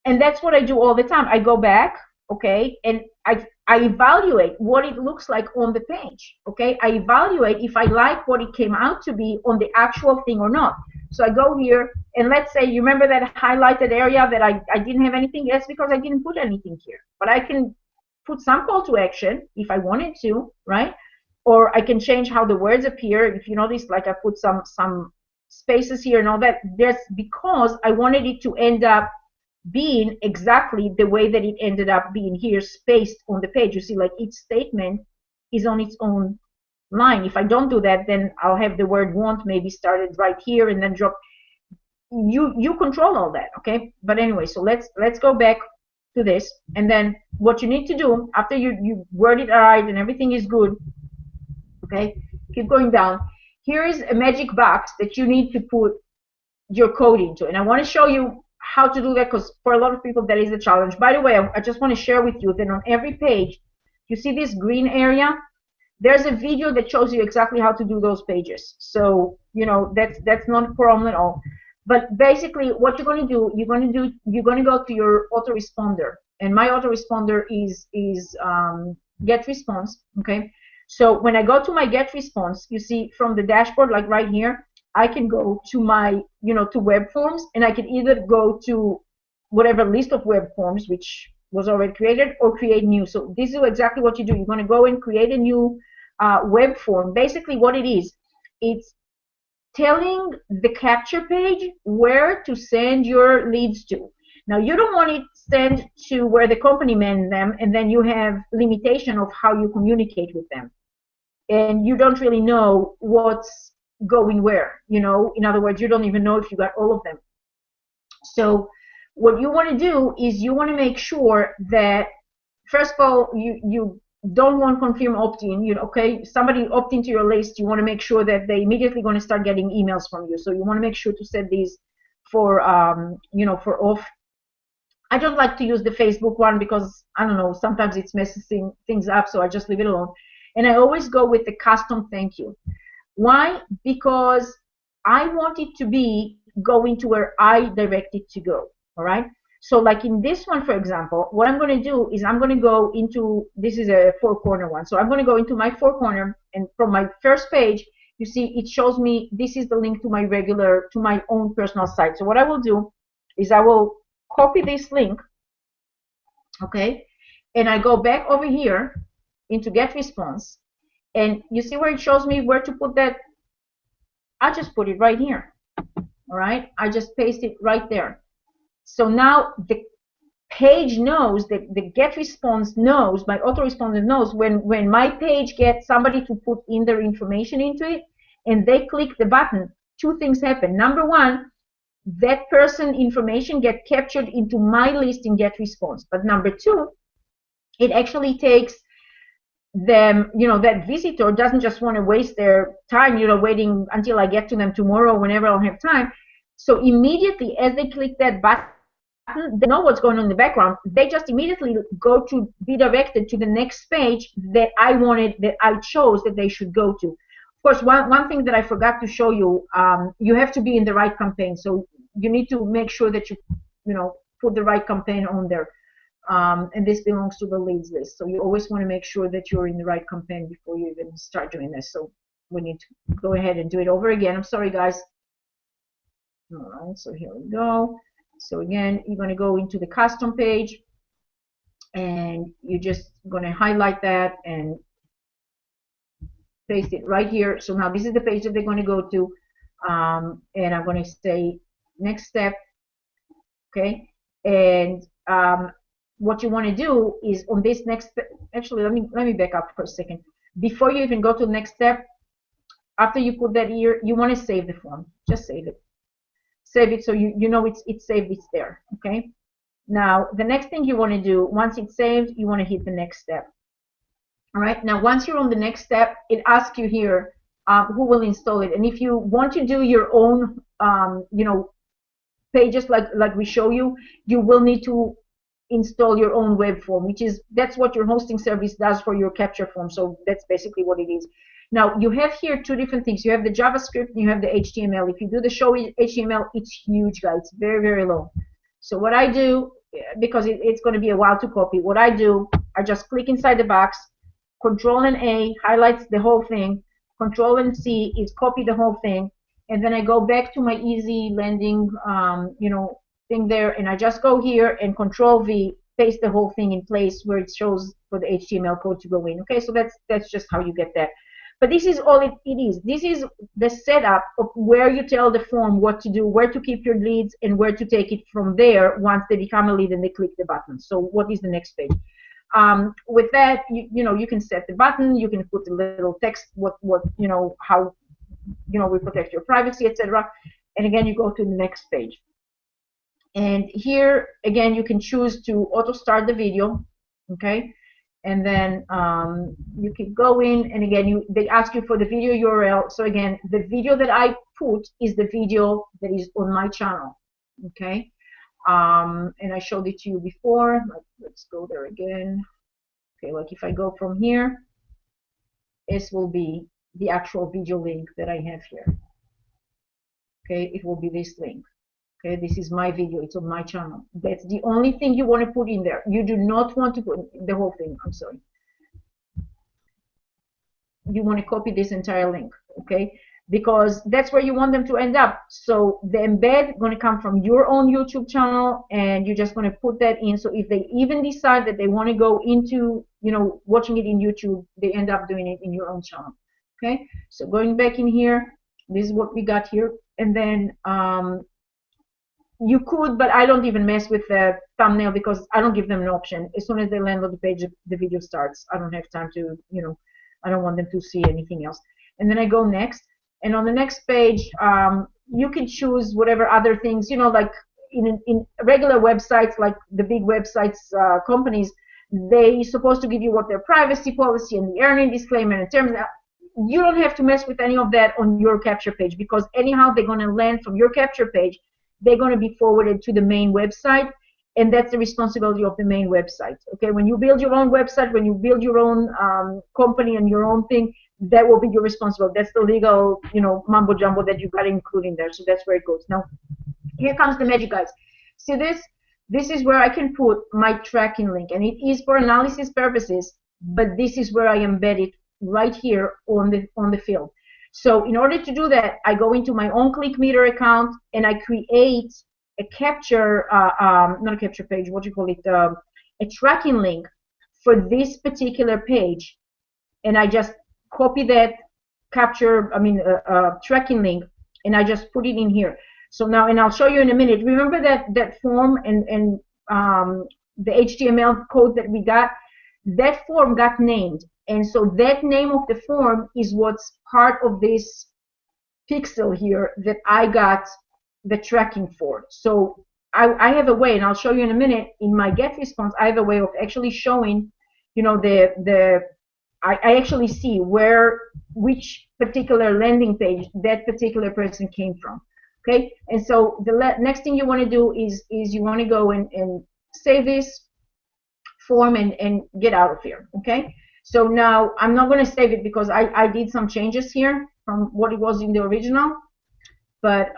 and that's what I do all the time. I go back, okay, and I evaluate what it looks like on the page. Okay, I evaluate if I like what it came out to be on the actual thing or not. So I go here, and let's say, you remember that highlighted area that I didn't have anything? That's because I didn't put anything here. But I can put some call to action if I wanted to, right? Or I can change how the words appear. If you notice, like I put some spaces here and all that. That's because I wanted it to end up being exactly the way that it ended up being here, spaced on the page. You see, like each statement is on its own line. If I don't do that, then I'll have the word want maybe started right here and then drop. You control all that, okay? But anyway, so let's go back to this, and then what you need to do after you word it right and everything is good, okay? Keep going down. Here is a magic box that you need to put your code into, and I want to show you how to do that, because for a lot of people that is a challenge. By the way, I just want to share with you that on every page, you see this green area, there's a video that shows you exactly how to do those pages. So you know that's not a problem at all. But basically, what you're going to do, you're going to go to your autoresponder, and my autoresponder is get response. Okay, so when I go to my get response, you see from the dashboard, like right here, I can go to my, to web forms, and I can either go to whatever list of web forms which was already created, or create new. So this is exactly what you do. You're going to go and create a new web form. Basically what it is, it's telling the capture page where to send your leads to. Now you don't want it sent to where the company manages them, and then you have limitation of how you communicate with them, and you don't really know what's going where. In other words, you don't even know if you got all of them. So what you want to do is you want to make sure that, first of all, you don't want confirm opt-in. Okay, somebody opt into your list, you want to make sure that they immediately going to start getting emails from you. So you want to make sure to set these for for off. I don't like to use the Facebook one because I don't know, sometimes it's messing things up, so I just leave it alone. And I always go with the custom thank you. Why? Because I want it to be going to where I direct it to go. All right. So like in this one, for example, what I'm going to do is I'm going to go into, this is a four-corner one. So I'm going to go into my four-corner, and from my first page, you see it shows me this is the link to my own personal site. So what I will do is I will copy this link, okay, and I go back over here into get response, and you see where it shows me where to put that. I just put it right here. All right, I just paste it right there. So now the page knows, that the get response knows, my autoresponder knows when my page gets somebody to put in their information into it, and they click the button, two things happen. Number one, that person information get captured into my list in get response. But number two, it actually takes them, that visitor doesn't just want to waste their time, waiting until I get to them tomorrow, whenever I'll have time. So immediately as they click that button, they know what's going on in the background. They just immediately go to be directed to the next page that I chose that they should go to. Of course, one thing that I forgot to show you, you have to be in the right campaign. So you need to make sure that you put the right campaign on there. And this belongs to the leads list. So you always want to make sure that you're in the right campaign before you even start doing this. So we need to go ahead and do it over again. I'm sorry, guys. All right, so here we go. So again, you're going to go into the custom page, and you're just going to highlight that and paste it right here. So now this is the page that they're going to go to, and I'm going to say next step, okay? And what you want to do is on this next, actually let me back up for a second. Before you even go to the next step, after you put that here, you want to save the form. Just save it. Save it so you know it's saved, it's there, okay? Now the next thing you want to do, once it's saved, you want to hit the next step. All right, now once you're on the next step, it asks you here who will install it. And if you want to do your own pages like we show you, you will need to install your own web form, that's what your hosting service does for your capture form. So that's basically what it is. Now you have here two different things. You have the JavaScript and you have the HTML. If you do the show HTML, it's huge, guys. It's very, very long. So what I do, because it's going to be a while to copy, what I do, I just click inside the box, Control and A highlights the whole thing, Control and C is copy the whole thing, and then I go back to my easy landing, thing there, and I just go here and Control V, paste the whole thing in place where it shows for the HTML code to go in. Okay, so that's just how you get that. But this is all it is. This is the setup of where you tell the form what to do, where to keep your leads, and where to take it from there once they become a lead and they click the button. So what is the next page? With that, you can set the button, you can put a little text, how we protect your privacy, etc. And again, you go to the next page. And here, again, you can choose to auto start the video, okay? And then you can go in, and again, they ask you for the video URL. So again, the video that I put is the video that is on my channel, okay? And I showed it to you before. Let's go there again. Okay, like if I go from here, this will be the actual video link that I have here. Okay, it will be this link. Okay, this is my video, it's on my channel. That's the only thing you want to put in there. You do not want to put the whole thing, I'm sorry. You want to copy this entire link, okay? Because that's where you want them to end up. So the embed going to come from your own YouTube channel, and you're just going to put that in. So if they even decide that they want to go into, watching it in YouTube, they end up doing it in your own channel, okay? So going back in here, this is what we got here. And then you could, but I don't even mess with the thumbnail because I don't give them an option. As soon as they land on the page, the video starts. I don't have time to, I don't want them to see anything else. And then I go next. And on the next page, you can choose whatever other things, like in regular websites, like the big websites, companies, they're supposed to give you what their privacy policy and the earning disclaimer and terms. You don't have to mess with any of that on your capture page, because anyhow, they're going to land from your capture page. They're going to be forwarded to the main website, and that's the responsibility of the main website. Okay, when you build your own website, when you build your own company and your own thing, that will be your responsibility. That's the legal, mumbo jumbo that you got to include in there. So that's where it goes. Now, here comes the magic, guys. See this? This is where I can put my tracking link, and it is for analysis purposes. But this is where I embed it right here on the field. So in order to do that, I go into my own ClickMeter account and I create a capture, not a capture page, what do you call it, a tracking link for this particular page. And I just copy that tracking link, and I just put it in here. So now, and I'll show you in a minute. Remember that form and the HTML code that we got? That form got named. And so that name of the form is what's part of this pixel here that I got the tracking for. So I have a way, and I'll show you in a minute, in my get response, I have a way of actually showing, I actually see which particular landing page that particular person came from. Okay, and so the next thing you want to do is you want to go and save this form and get out of here. Okay. So now I'm not going to save it because I did some changes here from what it was in the original. But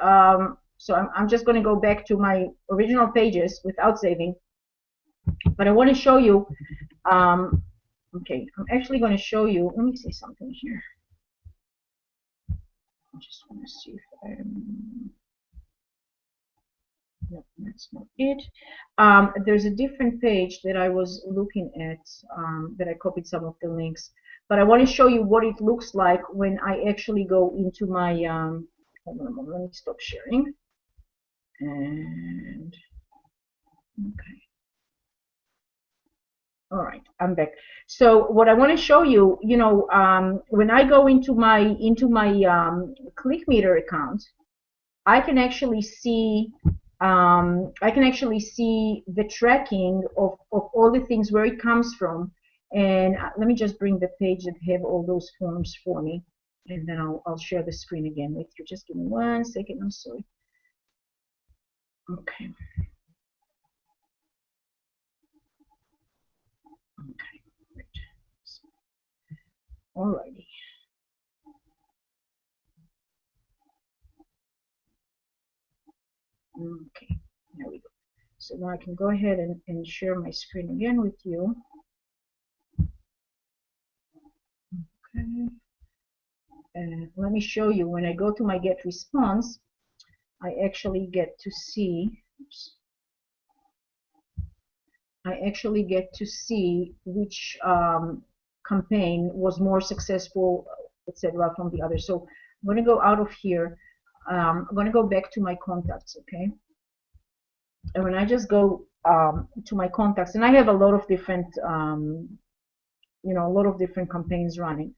so I'm just going to go back to my original pages without saving. But I want to show you. Okay, I'm actually going to show you. Let me see something here. I just want to see if I'm. No, that's not it. There's a different page that I was looking at that I copied some of the links, but I want to show you what it looks like when I actually go into my hold on a moment, let me stop sharing. And okay, all right, I'm back. So what I want to show you, when I go into my ClickMeter account, I can actually see the tracking of all the things, where it comes from. And let me just bring the page that have all those forms for me, and then I'll share the screen again with you. Just give me 1 second. I'm sorry. Okay. Okay. Great. Alrighty. Okay, there we go. So now I can go ahead and share my screen again with you. Okay. And let me show you, when I go to my get response, I actually get to see, oops, I actually get to see which campaign was more successful, etc., from the other. So I'm going to go out of here. I'm going to go back to my contacts, okay? And when I just go to my contacts, and I have a lot of different, you know, a lot of different campaigns running.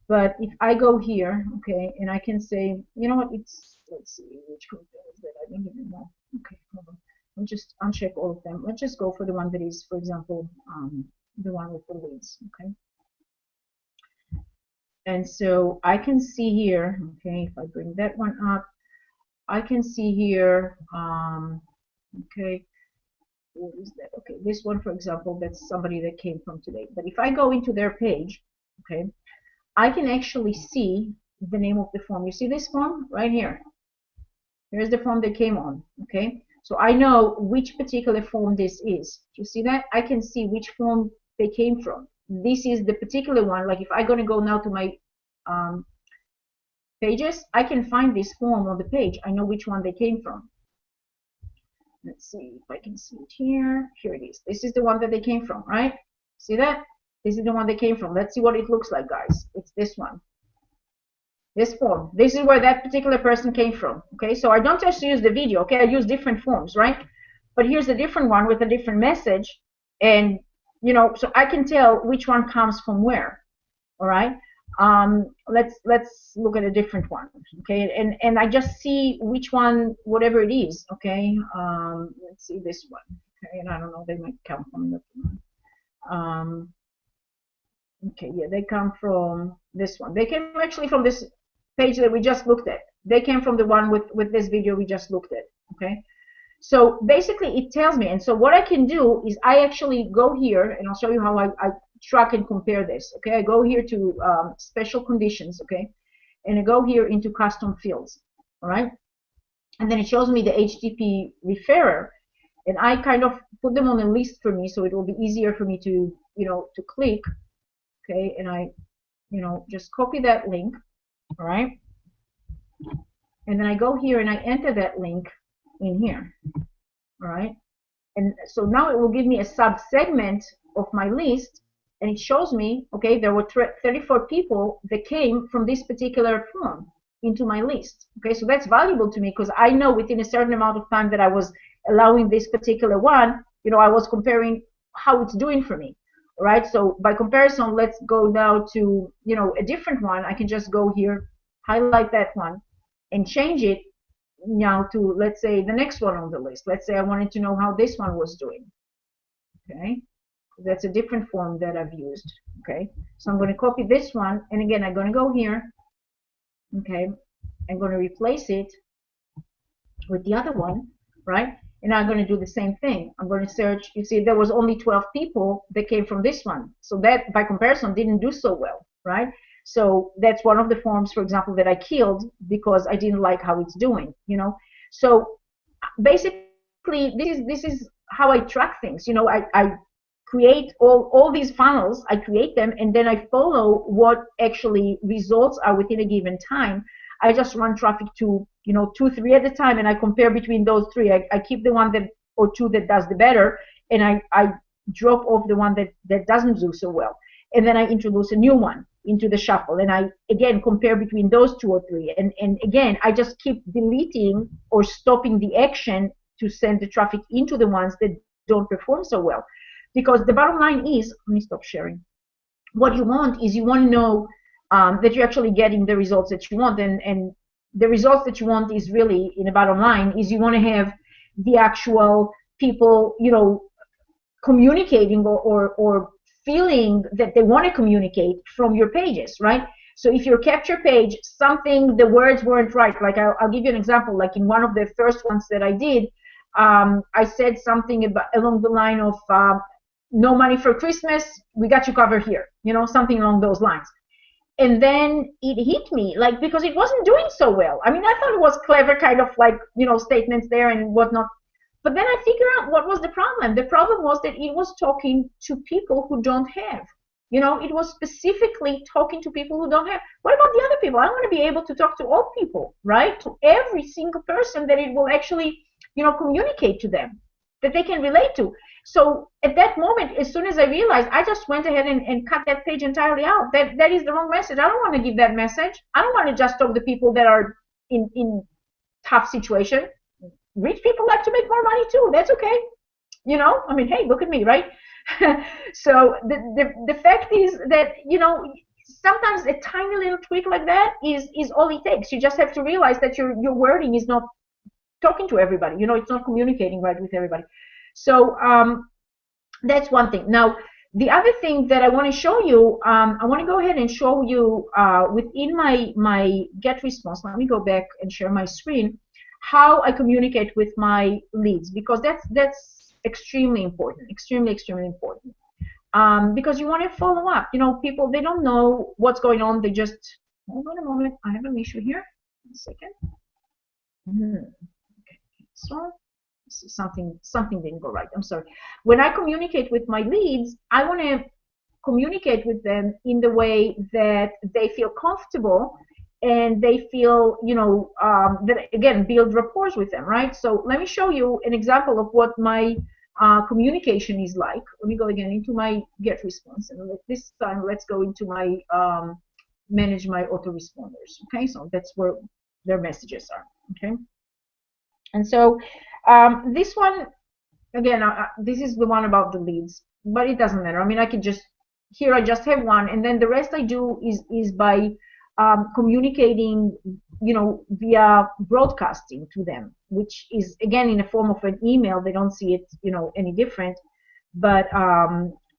But if I go here, okay, and I can say, you know what, let's see, which campaign is that? I don't even know. Okay, hold on. I'll just uncheck all of them. Let's just go for the one that is, for example, the one with the leads, okay? And so I can see here, okay, if I bring that one up, I can see here, okay, what is that? Okay, this one, for example, that's somebody that came from today. But if I go into their page, okay, I can actually see the name of the form. You see this form right here? Here's the form they came on, okay? So I know which particular form this is. Do you see that? I can see which form they came from. This is the particular one. Like if I'm going to go now to my pages, I can find this form on the page. I know which one they came from. Let's see if I can see it here. Here it is. This is the one that they came from, right? See that? This is the one they came from. Let's see what it looks like, guys. It's this one. This form. This is where that particular person came from. Okay, so I don't just use the video. Okay, I use different forms, right? But here's a different one with a different message, and you know, so I can tell which one comes from where. All right. Let's look at a different one. Okay, and I just see which one, whatever it is. Okay. Let's see this one. Okay, and I don't know, they might come from the. Okay, yeah, they come from this one. They came actually from this page that we just looked at. They came from the one with this video we just looked at. Okay, so basically it tells me, and so what I can do is I actually go here, and I'll show you how I track and compare this. Okay, I go here to special conditions. Okay, and I go here into custom fields. All right, and then it shows me the HTTP referrer, and I kind of put them on a list for me, so it will be easier for me to, you know, to click. Okay, and I, you know, just copy that link, all right? And then I go here and I enter that link in here, all right? And so now it will give me a sub-segment of my list, and it shows me, okay, there were 34 people that came from this particular form into my list. Okay, so that's valuable to me because I know within a certain amount of time that I was allowing this particular one, you know, I was comparing how it's doing for me. Right, so by comparison, let's go now to, you know, a different one. I can just go here, highlight that one, and change it now to, let's say, the next one on the list. Let's say I wanted to know how this one was doing. Okay, that's a different form that I've used. Okay, so I'm going to copy this one, and again, I'm going to go here. Okay, I'm going to replace it with the other one, right? And I'm going to do the same thing. I'm going to search. You see, there was only 12 people that came from this one. So that, by comparison, didn't do so well, right? So that's one of the forms, for example, that I killed because I didn't like how it's doing, you know? So basically, this is how I track things. You know, I create all these funnels. I create them, and then I follow what actually results are within a given time. I just run traffic to, you know, 2, 3 at a time, and I compare between those 3. I keep the one that, or 2 that does the better, and I drop off the one that doesn't do so well. And then I introduce a new one into the shuffle, and I, again, compare between those 2 or 3. And again, I just keep deleting or stopping the action to send the traffic into the ones that don't perform so well. Because the bottom line is, let me stop sharing. What you want is, you want to know that you're actually getting the results that you want, and the results that you want is really, in the bottom line, is you want to have the actual people, you know, communicating or feeling that they want to communicate from your pages, right? So if your capture page, something, the words weren't right, like I'll give you an example, like in one of the first ones that I did, I said something about, along the line of, no money for Christmas, we got you covered here, you know, something along those lines. and then it hit me, like, because it wasn't doing so well. I mean, I thought it was clever, kind of like, statements there and whatnot. But then I figured out what was the problem. The problem was that it was talking to people who don't have. It was specifically talking to people who don't have. What about the other people? I want to be able to talk to all people, right? To every single person that it will actually, communicate to them, that they can relate to. So at that moment, as soon as I realized, I just went ahead and cut that page entirely out. That is the wrong message. I don't want to give that message. I don't want to just talk to people that are in tough situation. Rich people like to make more money too. That's okay. I mean, hey, look at me, right? So the fact is that, sometimes a tiny little tweak like that is all it takes. You just have to realize that your wording is not talking to everybody. It's not communicating right with everybody. So that's one thing. Now, the other thing that I want to show you, I want to go ahead and show you within my get response. Let me go back and share my screen, how I communicate with my leads, because that's extremely important, extremely important. Because you want to follow up. People, they don't know what's going on. They just, hold on a moment, I have an issue here. 1 second. Okay, so something didn't go right. I'm sorry. When I communicate with my leads, I want to communicate with them in the way that they feel comfortable and they feel, that, again, build rapport with them, right? So let me show you an example of what my communication is like. Let me go again into my get response, and this time let's go into my manage my autoresponders. Okay, so that's where their messages are. Okay, and so this one, again, this is the one about the leads, but it doesn't matter. I mean, I can just, here I just have one, and then the rest I do is by communicating, via broadcasting to them, which is, again, in the form of an email. They don't see it, any different, but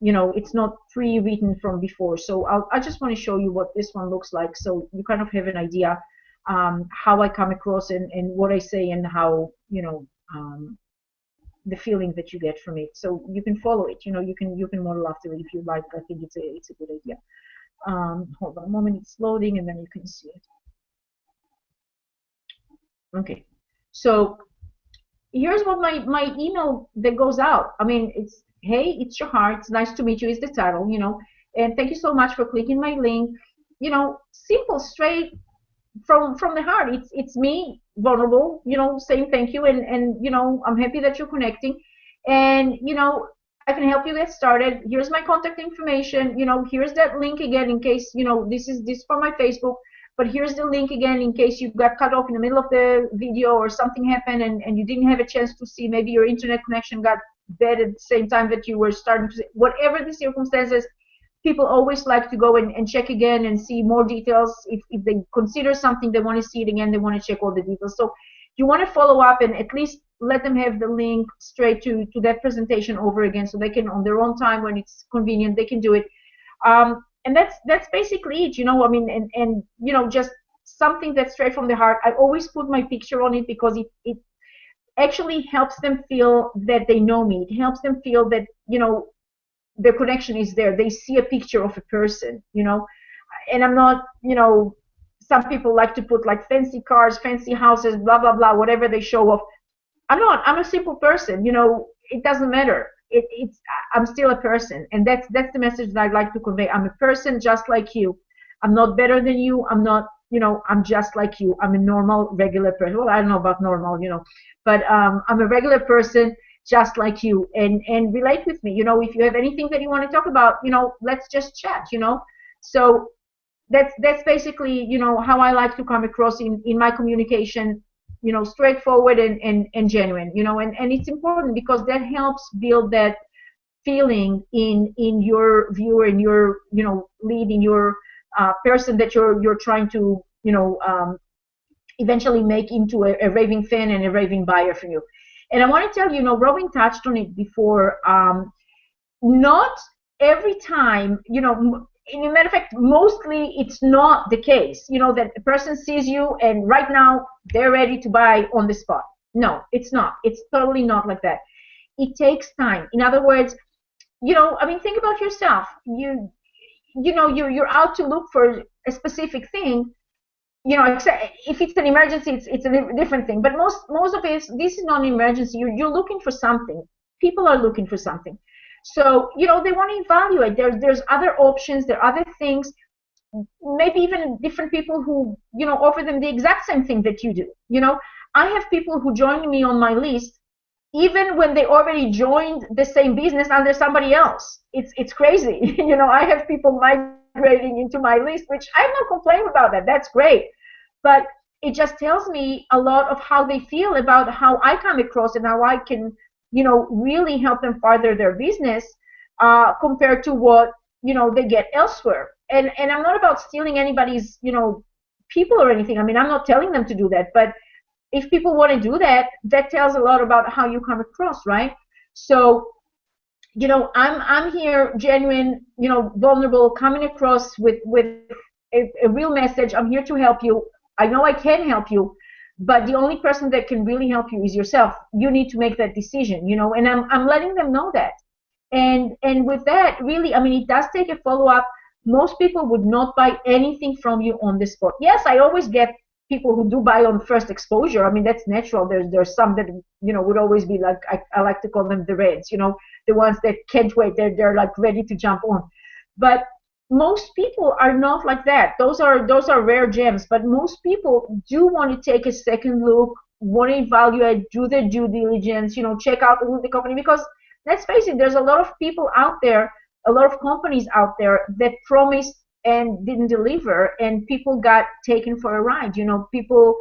it's not pre-written from before. So I just want to show you what this one looks like, so you kind of have an idea how I come across and what I say, and how, the feeling that you get from it. So you can follow it. You can model after it if you like. I think it's a good idea. Hold on a moment, it's loading, and then you can see it. Okay, so here's what my email that goes out. I mean, it's, hey, it's your heart, it's nice to meet you is the title, and thank you so much for clicking my link. Simple, straight from the heart. It's me, vulnerable, saying thank you, and I'm happy that you're connecting, and I can help you get started. Here's my contact information. Here's that link again in case, this is for my Facebook, but here's the link again in case you got cut off in the middle of the video or something happened and you didn't have a chance to see. Maybe your internet connection got bad at the same time that you were starting to see. Whatever the circumstances, people always like to go and check again and see more details. If they consider something, they want to see it again, they want to check all the details. So you want to follow up and at least let them have the link straight to that presentation over again, so they can, on their own time, when it's convenient, they can do it. And that's basically it. I mean, and just something that's straight from the heart. I always put my picture on it because it actually helps them feel that they know me. It helps them feel that their connection is there. They see a picture of a person, and I'm not, some people like to put like fancy cars, fancy houses, blah blah blah, whatever they show off. I'm not. I'm a simple person. It doesn't matter. I'm still a person, and that's the message that I'd like to convey. I'm a person just like you. I'm not better than you. I'm not, I'm just like you. I'm a normal, regular person. Well, I don't know about normal, but I'm a regular person just like you, and relate with me. If you have anything that you want to talk about, let's just chat. So that's basically, how I like to come across in my communication. Straightforward and genuine, and it's important because that helps build that feeling in your viewer, in your, lead, in your person that you're trying to, eventually make into a raving fan and a raving buyer for you. And I want to tell you, Robin touched on it before, not every time, in a matter of fact, mostly it's not the case, that a person sees you and right now they're ready to buy on the spot. No, it's not. It's totally not like that. It takes time. In other words, I mean, think about yourself. You're out to look for a specific thing, you know, if it's an emergency, it's a different thing. But most of it, this is not an emergency. You're looking for something. People are looking for something. So, you know, they want to evaluate. There's other options. There are other things. Maybe even different people who, you know, offer them the exact same thing that you do. You know, I have people who join me on my list even when they already joined the same business under somebody else. It's crazy. You know, I have people migrating into my list, which I have no complaint about that. That's great. But it just tells me a lot of how they feel about how I come across and how I can, you know, really help them further their business compared to what, you know, they get elsewhere. And I'm not about stealing anybody's, you know, people or anything. I mean, I'm not telling them to do that. But if people want to do that, that tells a lot about how you come across, right? So, you know, I'm here, genuine, you know, vulnerable, coming across with a real message. I'm here to help you. I know I can help you, but the only person that can really help you is yourself. You need to make that decision, you know, and I'm letting them know that. And with that, really, I mean, it does take a follow-up. Most people would not buy anything from you on the spot. Yes, I always get people who do buy on first exposure. I mean, that's natural. There's some that, you know, would always be like, I like to call them the reds, you know, the ones that can't wait. They're like ready to jump on. But most people are not like that. Those are rare gems. But most people do want to take a second look, want to evaluate, do their due diligence, you know, check out the company, because let's face it, there's a lot of people out there, a lot of companies out there that promised and didn't deliver, and people got taken for a ride. You know, people,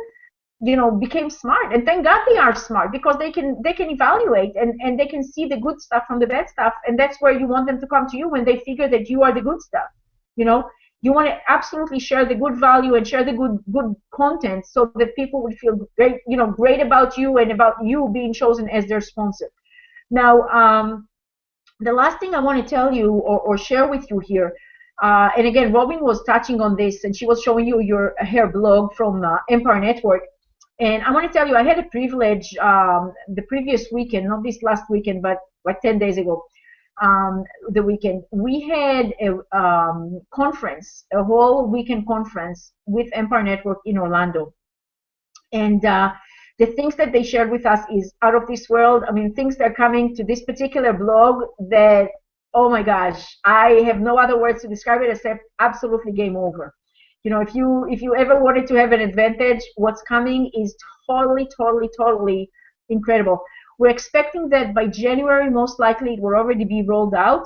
you know, became smart, and thank God they are smart, because they can evaluate and they can see the good stuff from the bad stuff, and that's where you want them to come to you when they figure that you are the good stuff. You know, you want to absolutely share the good value and share the good content so that people would feel great, you know, great about you and about you being chosen as their sponsor. Now, the last thing I want to tell you or share with you here. And again, Robin was touching on this, and she was showing you her blog from Empire Network. And I want to tell you, I had a privilege the previous weekend, not this last weekend, but like 10 days ago, the weekend. We had a conference, a whole weekend conference with Empire Network in Orlando. And the things that they shared with us is out of this world. I mean, things that are coming to this particular blog that, oh my gosh, I have no other words to describe it except absolutely game over. You know, if you ever wanted to have an advantage, what's coming is totally incredible. We're expecting that by January, most likely it will already be rolled out.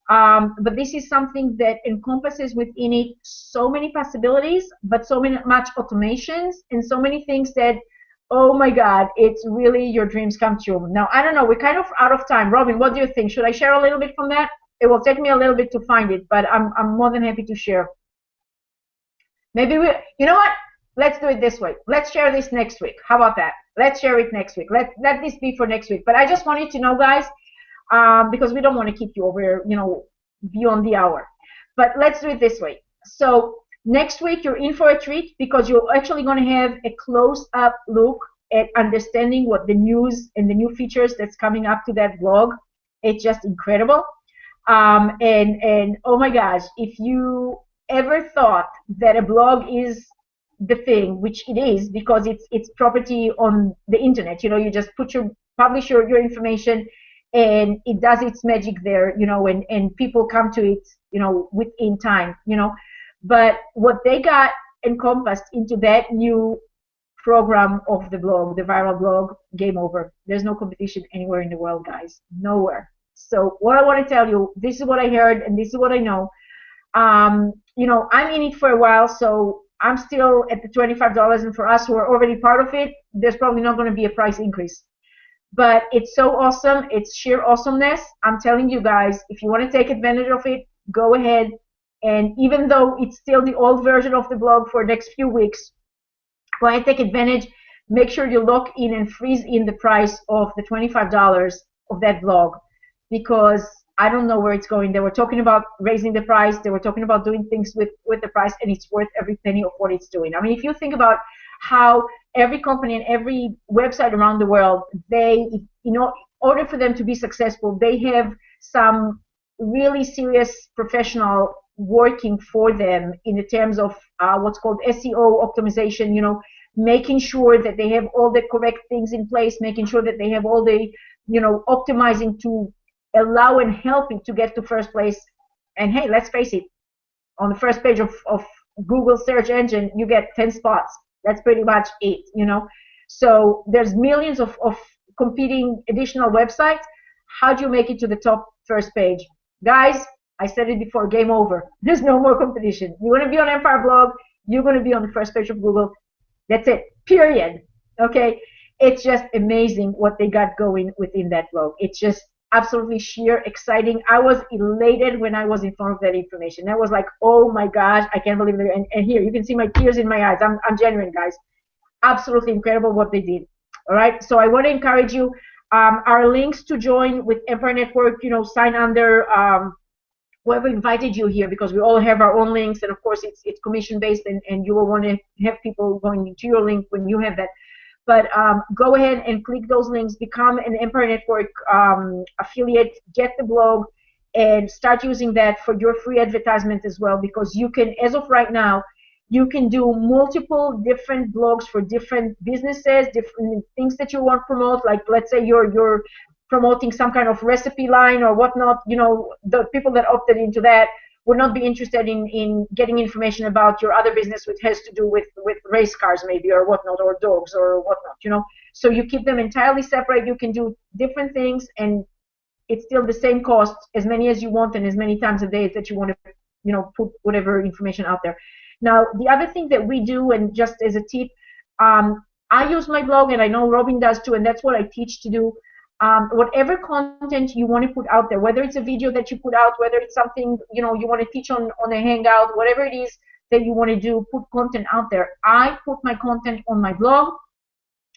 But this is something that encompasses within it so many possibilities, but so much automations and so many things that, oh my God, it's really your dreams come true. Now, I don't know, we're kind of out of time. Robin, what do you think? Should I share a little bit from that? It will take me a little bit to find it, but I'm more than happy to share. Maybe you know what? Let's do it this way. Let's share this next week. How about that? Let's share it next week. Let this be for next week. But I just wanted to know, guys, because we don't want to keep you over, you know, beyond the hour. But let's do it this way. So next week, you're in for a treat, because you're actually going to have a close-up look at understanding what the news and the new features that's coming up to that blog. It's just incredible. And oh my gosh, if you ever thought that a blog is the thing, which it is, because it's property on the internet, you know, you just publish your information, and it does its magic there, you know, and people come to it, you know, within time, you know. But what they got encompassed into that new program of the blog, the viral blog, game over. There's no competition anywhere in the world, guys. Nowhere. So what I want to tell you, this is what I heard, and this is what I know. You know, I'm in it for a while, so I'm still at the $25, and for us who are already part of it, there's probably not going to be a price increase. But it's so awesome. It's sheer awesomeness. I'm telling you guys, if you want to take advantage of it, go ahead. And even though it's still the old version of the blog for the next few weeks, go ahead, take advantage. Make sure you lock in and freeze in the price of the $25 of that blog, because I don't know where it's going. They were talking about raising the price. They were talking about doing things with the price, and it's worth every penny of what it's doing. I mean, if you think about how every company and every website around the world, they, you know, in order for them to be successful, they have some really serious professional working for them in the terms of what's called SEO optimization, you know, making sure that they have all the correct things in place, making sure that they have all the, you know, optimizing to allow and help it to get to first place. And hey, let's face it, on the first page of Google search engine, you get 10 spots. That's pretty much it, you know. So there's millions of competing additional websites. How do you make it to the top first page? Guys, I said it before, game over. There's no more competition. You want to be on Empire Blog, you're going to be on the first page of Google. That's it, period. Okay? It's just amazing what they got going within that blog. It's just absolutely sheer exciting. I was elated when I was in front of that information. I was like, oh my gosh, I can't believe it. And here, you can see my tears in my eyes. I'm genuine, guys. Absolutely incredible what they did. All right, so I want to encourage you. Our links to join with Empire Network, you know, sign under whoever invited you here, because we all have our own links, and of course it's commission based, and you will want to have people going into your link when you have that. But go ahead and click those links, become an Empire Network affiliate, get the blog, and start using that for your free advertisement as well, because you can, as of right now, you can do multiple different blogs for different businesses, different things that you want to promote. Like, let's say you're promoting some kind of recipe line or whatnot. You know, the people that opted into that would not be interested in getting information about your other business, which has to do with race cars maybe, or whatnot, or dogs or whatnot, you know. So you keep them entirely separate. You can do different things, and it's still the same cost, as many as you want and as many times a day that you want to, you know, put whatever information out there. Now, the other thing that we do, and just as a tip, I use my blog, and I know Robin does too, and that's what I teach to do. Whatever content you want to put out there, whether it's a video that you put out, whether it's something, you know, you want to teach on a Hangout, whatever it is that you want to do, put content out there. I put my content on my blog,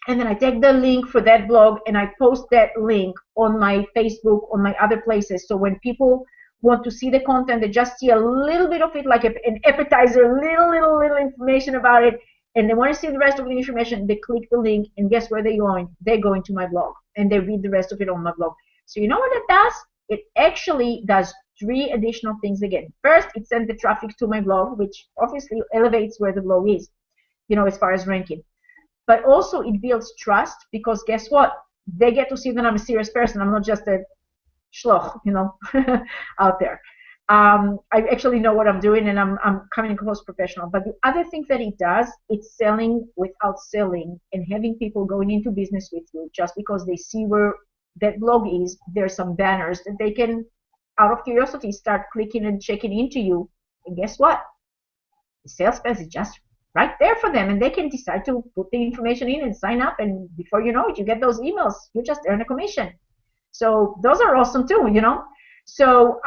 and then I take the link for that blog and I post that link on my Facebook, on my other places. So when people want to see the content, they just see a little bit of it, like an appetizer, little information about it, and they want to see the rest of the information, they click the link, and guess where they're going? They go into my blog, and they read the rest of it on my blog. So you know what it does? It actually does 3 additional things again. First, it sends the traffic to my blog, which obviously elevates where the blog is, you know, as far as ranking. But also it builds trust, because guess what? They get to see that I'm a serious person. I'm not just a schlock, you know, out there. I actually know what I'm doing, and I'm coming across professional. But the other thing that it does, it's selling without selling, and having people going into business with you just because they see where that blog is. There's some banners that they can, out of curiosity, start clicking and checking into you. And guess what? The sales page is just right there for them, and they can decide to put the information in and sign up, and before you know it, you get those emails. You just earn a commission. So those are awesome too, you know. So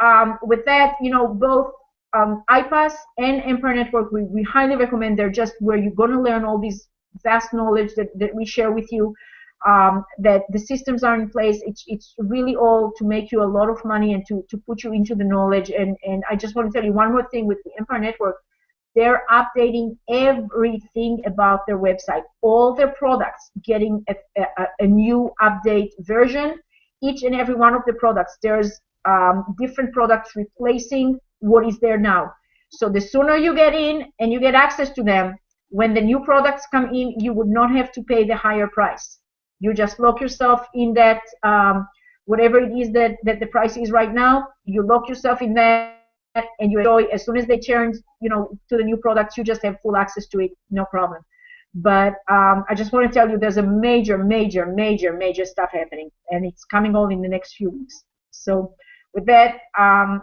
with that, you know, both iPass and Empire Network, we highly recommend. They're just where you're going to learn all these vast knowledge that we share with you, that the systems are in place. It's really all to make you a lot of money and to put you into the knowledge. And I just want to tell you one more thing with the Empire Network. They're updating everything about their website, all their products getting a new update version. Each and every one of the products, there's different products replacing what is there now. So the sooner you get in and you get access to them, when the new products come in, you would not have to pay the higher price. You just lock yourself in that, whatever it is that the price is right now, you lock yourself in that, and you enjoy. As soon as they change, you know, to the new products, you just have full access to it, no problem. But I just want to tell you, there's a major stuff happening, and it's coming all in the next few weeks. So with that,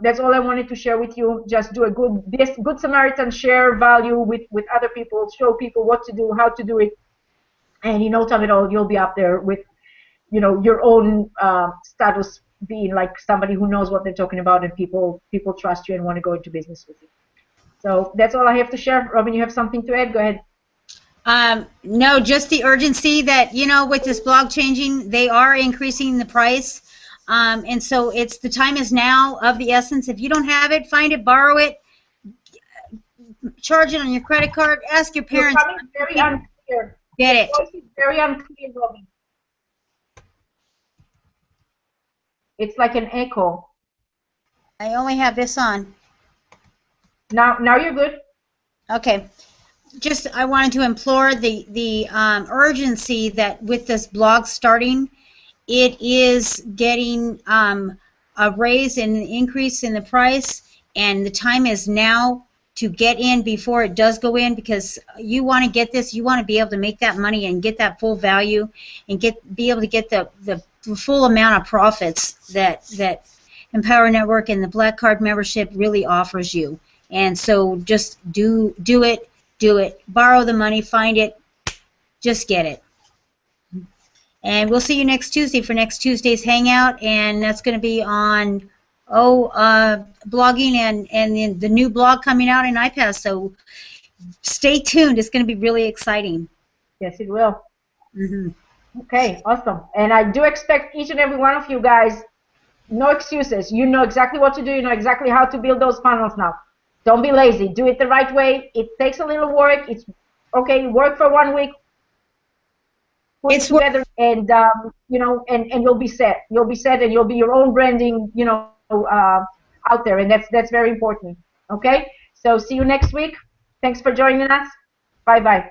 that's all I wanted to share with you. Just do a good Samaritan, share value with other people, show people what to do, how to do it, and in no time at all, you'll be up there with, you know, your own status, being like somebody who knows what they're talking about, and people trust you and want to go into business with you. So that's all I have to share. Robin, you have something to add? Go ahead. No, just the urgency that, you know, with this blog changing, they are increasing the price. And so it's, the time is now of the essence. If you don't have it, find it, borrow it, charge it on your credit card, ask your parents. You're coming very unclear. Get it. Your voice is very unclear, Robin. It's like an echo. I only have this on. Now you're good. Okay. Just I wanted to implore the urgency that with this blog starting, it is getting a raise and an increase in the price, and the time is now to get in before it does go in, because you want to get this, you want to be able to make that money and get that full value and be able to get the full amount of profits that Empower Network and the Black Card membership really offers you. And so just do it, borrow the money, find it, just get it. And we'll see you next Tuesday for next Tuesday's Hangout, and that's going to be on blogging and the new blog coming out in iPads. So stay tuned. It's going to be really exciting. Yes, it will. Mm-hmm. Okay, awesome. And I do expect each and every one of you guys, no excuses. You know exactly what to do. You know exactly how to build those funnels now. Don't be lazy. Do it the right way. It takes a little work. It's okay. Work for 1 week. Put it together, and you know, and you'll be set. You'll be set, and you'll be your own branding, you know, out there, and that's very important. Okay. So see you next week. Thanks for joining us. Bye bye.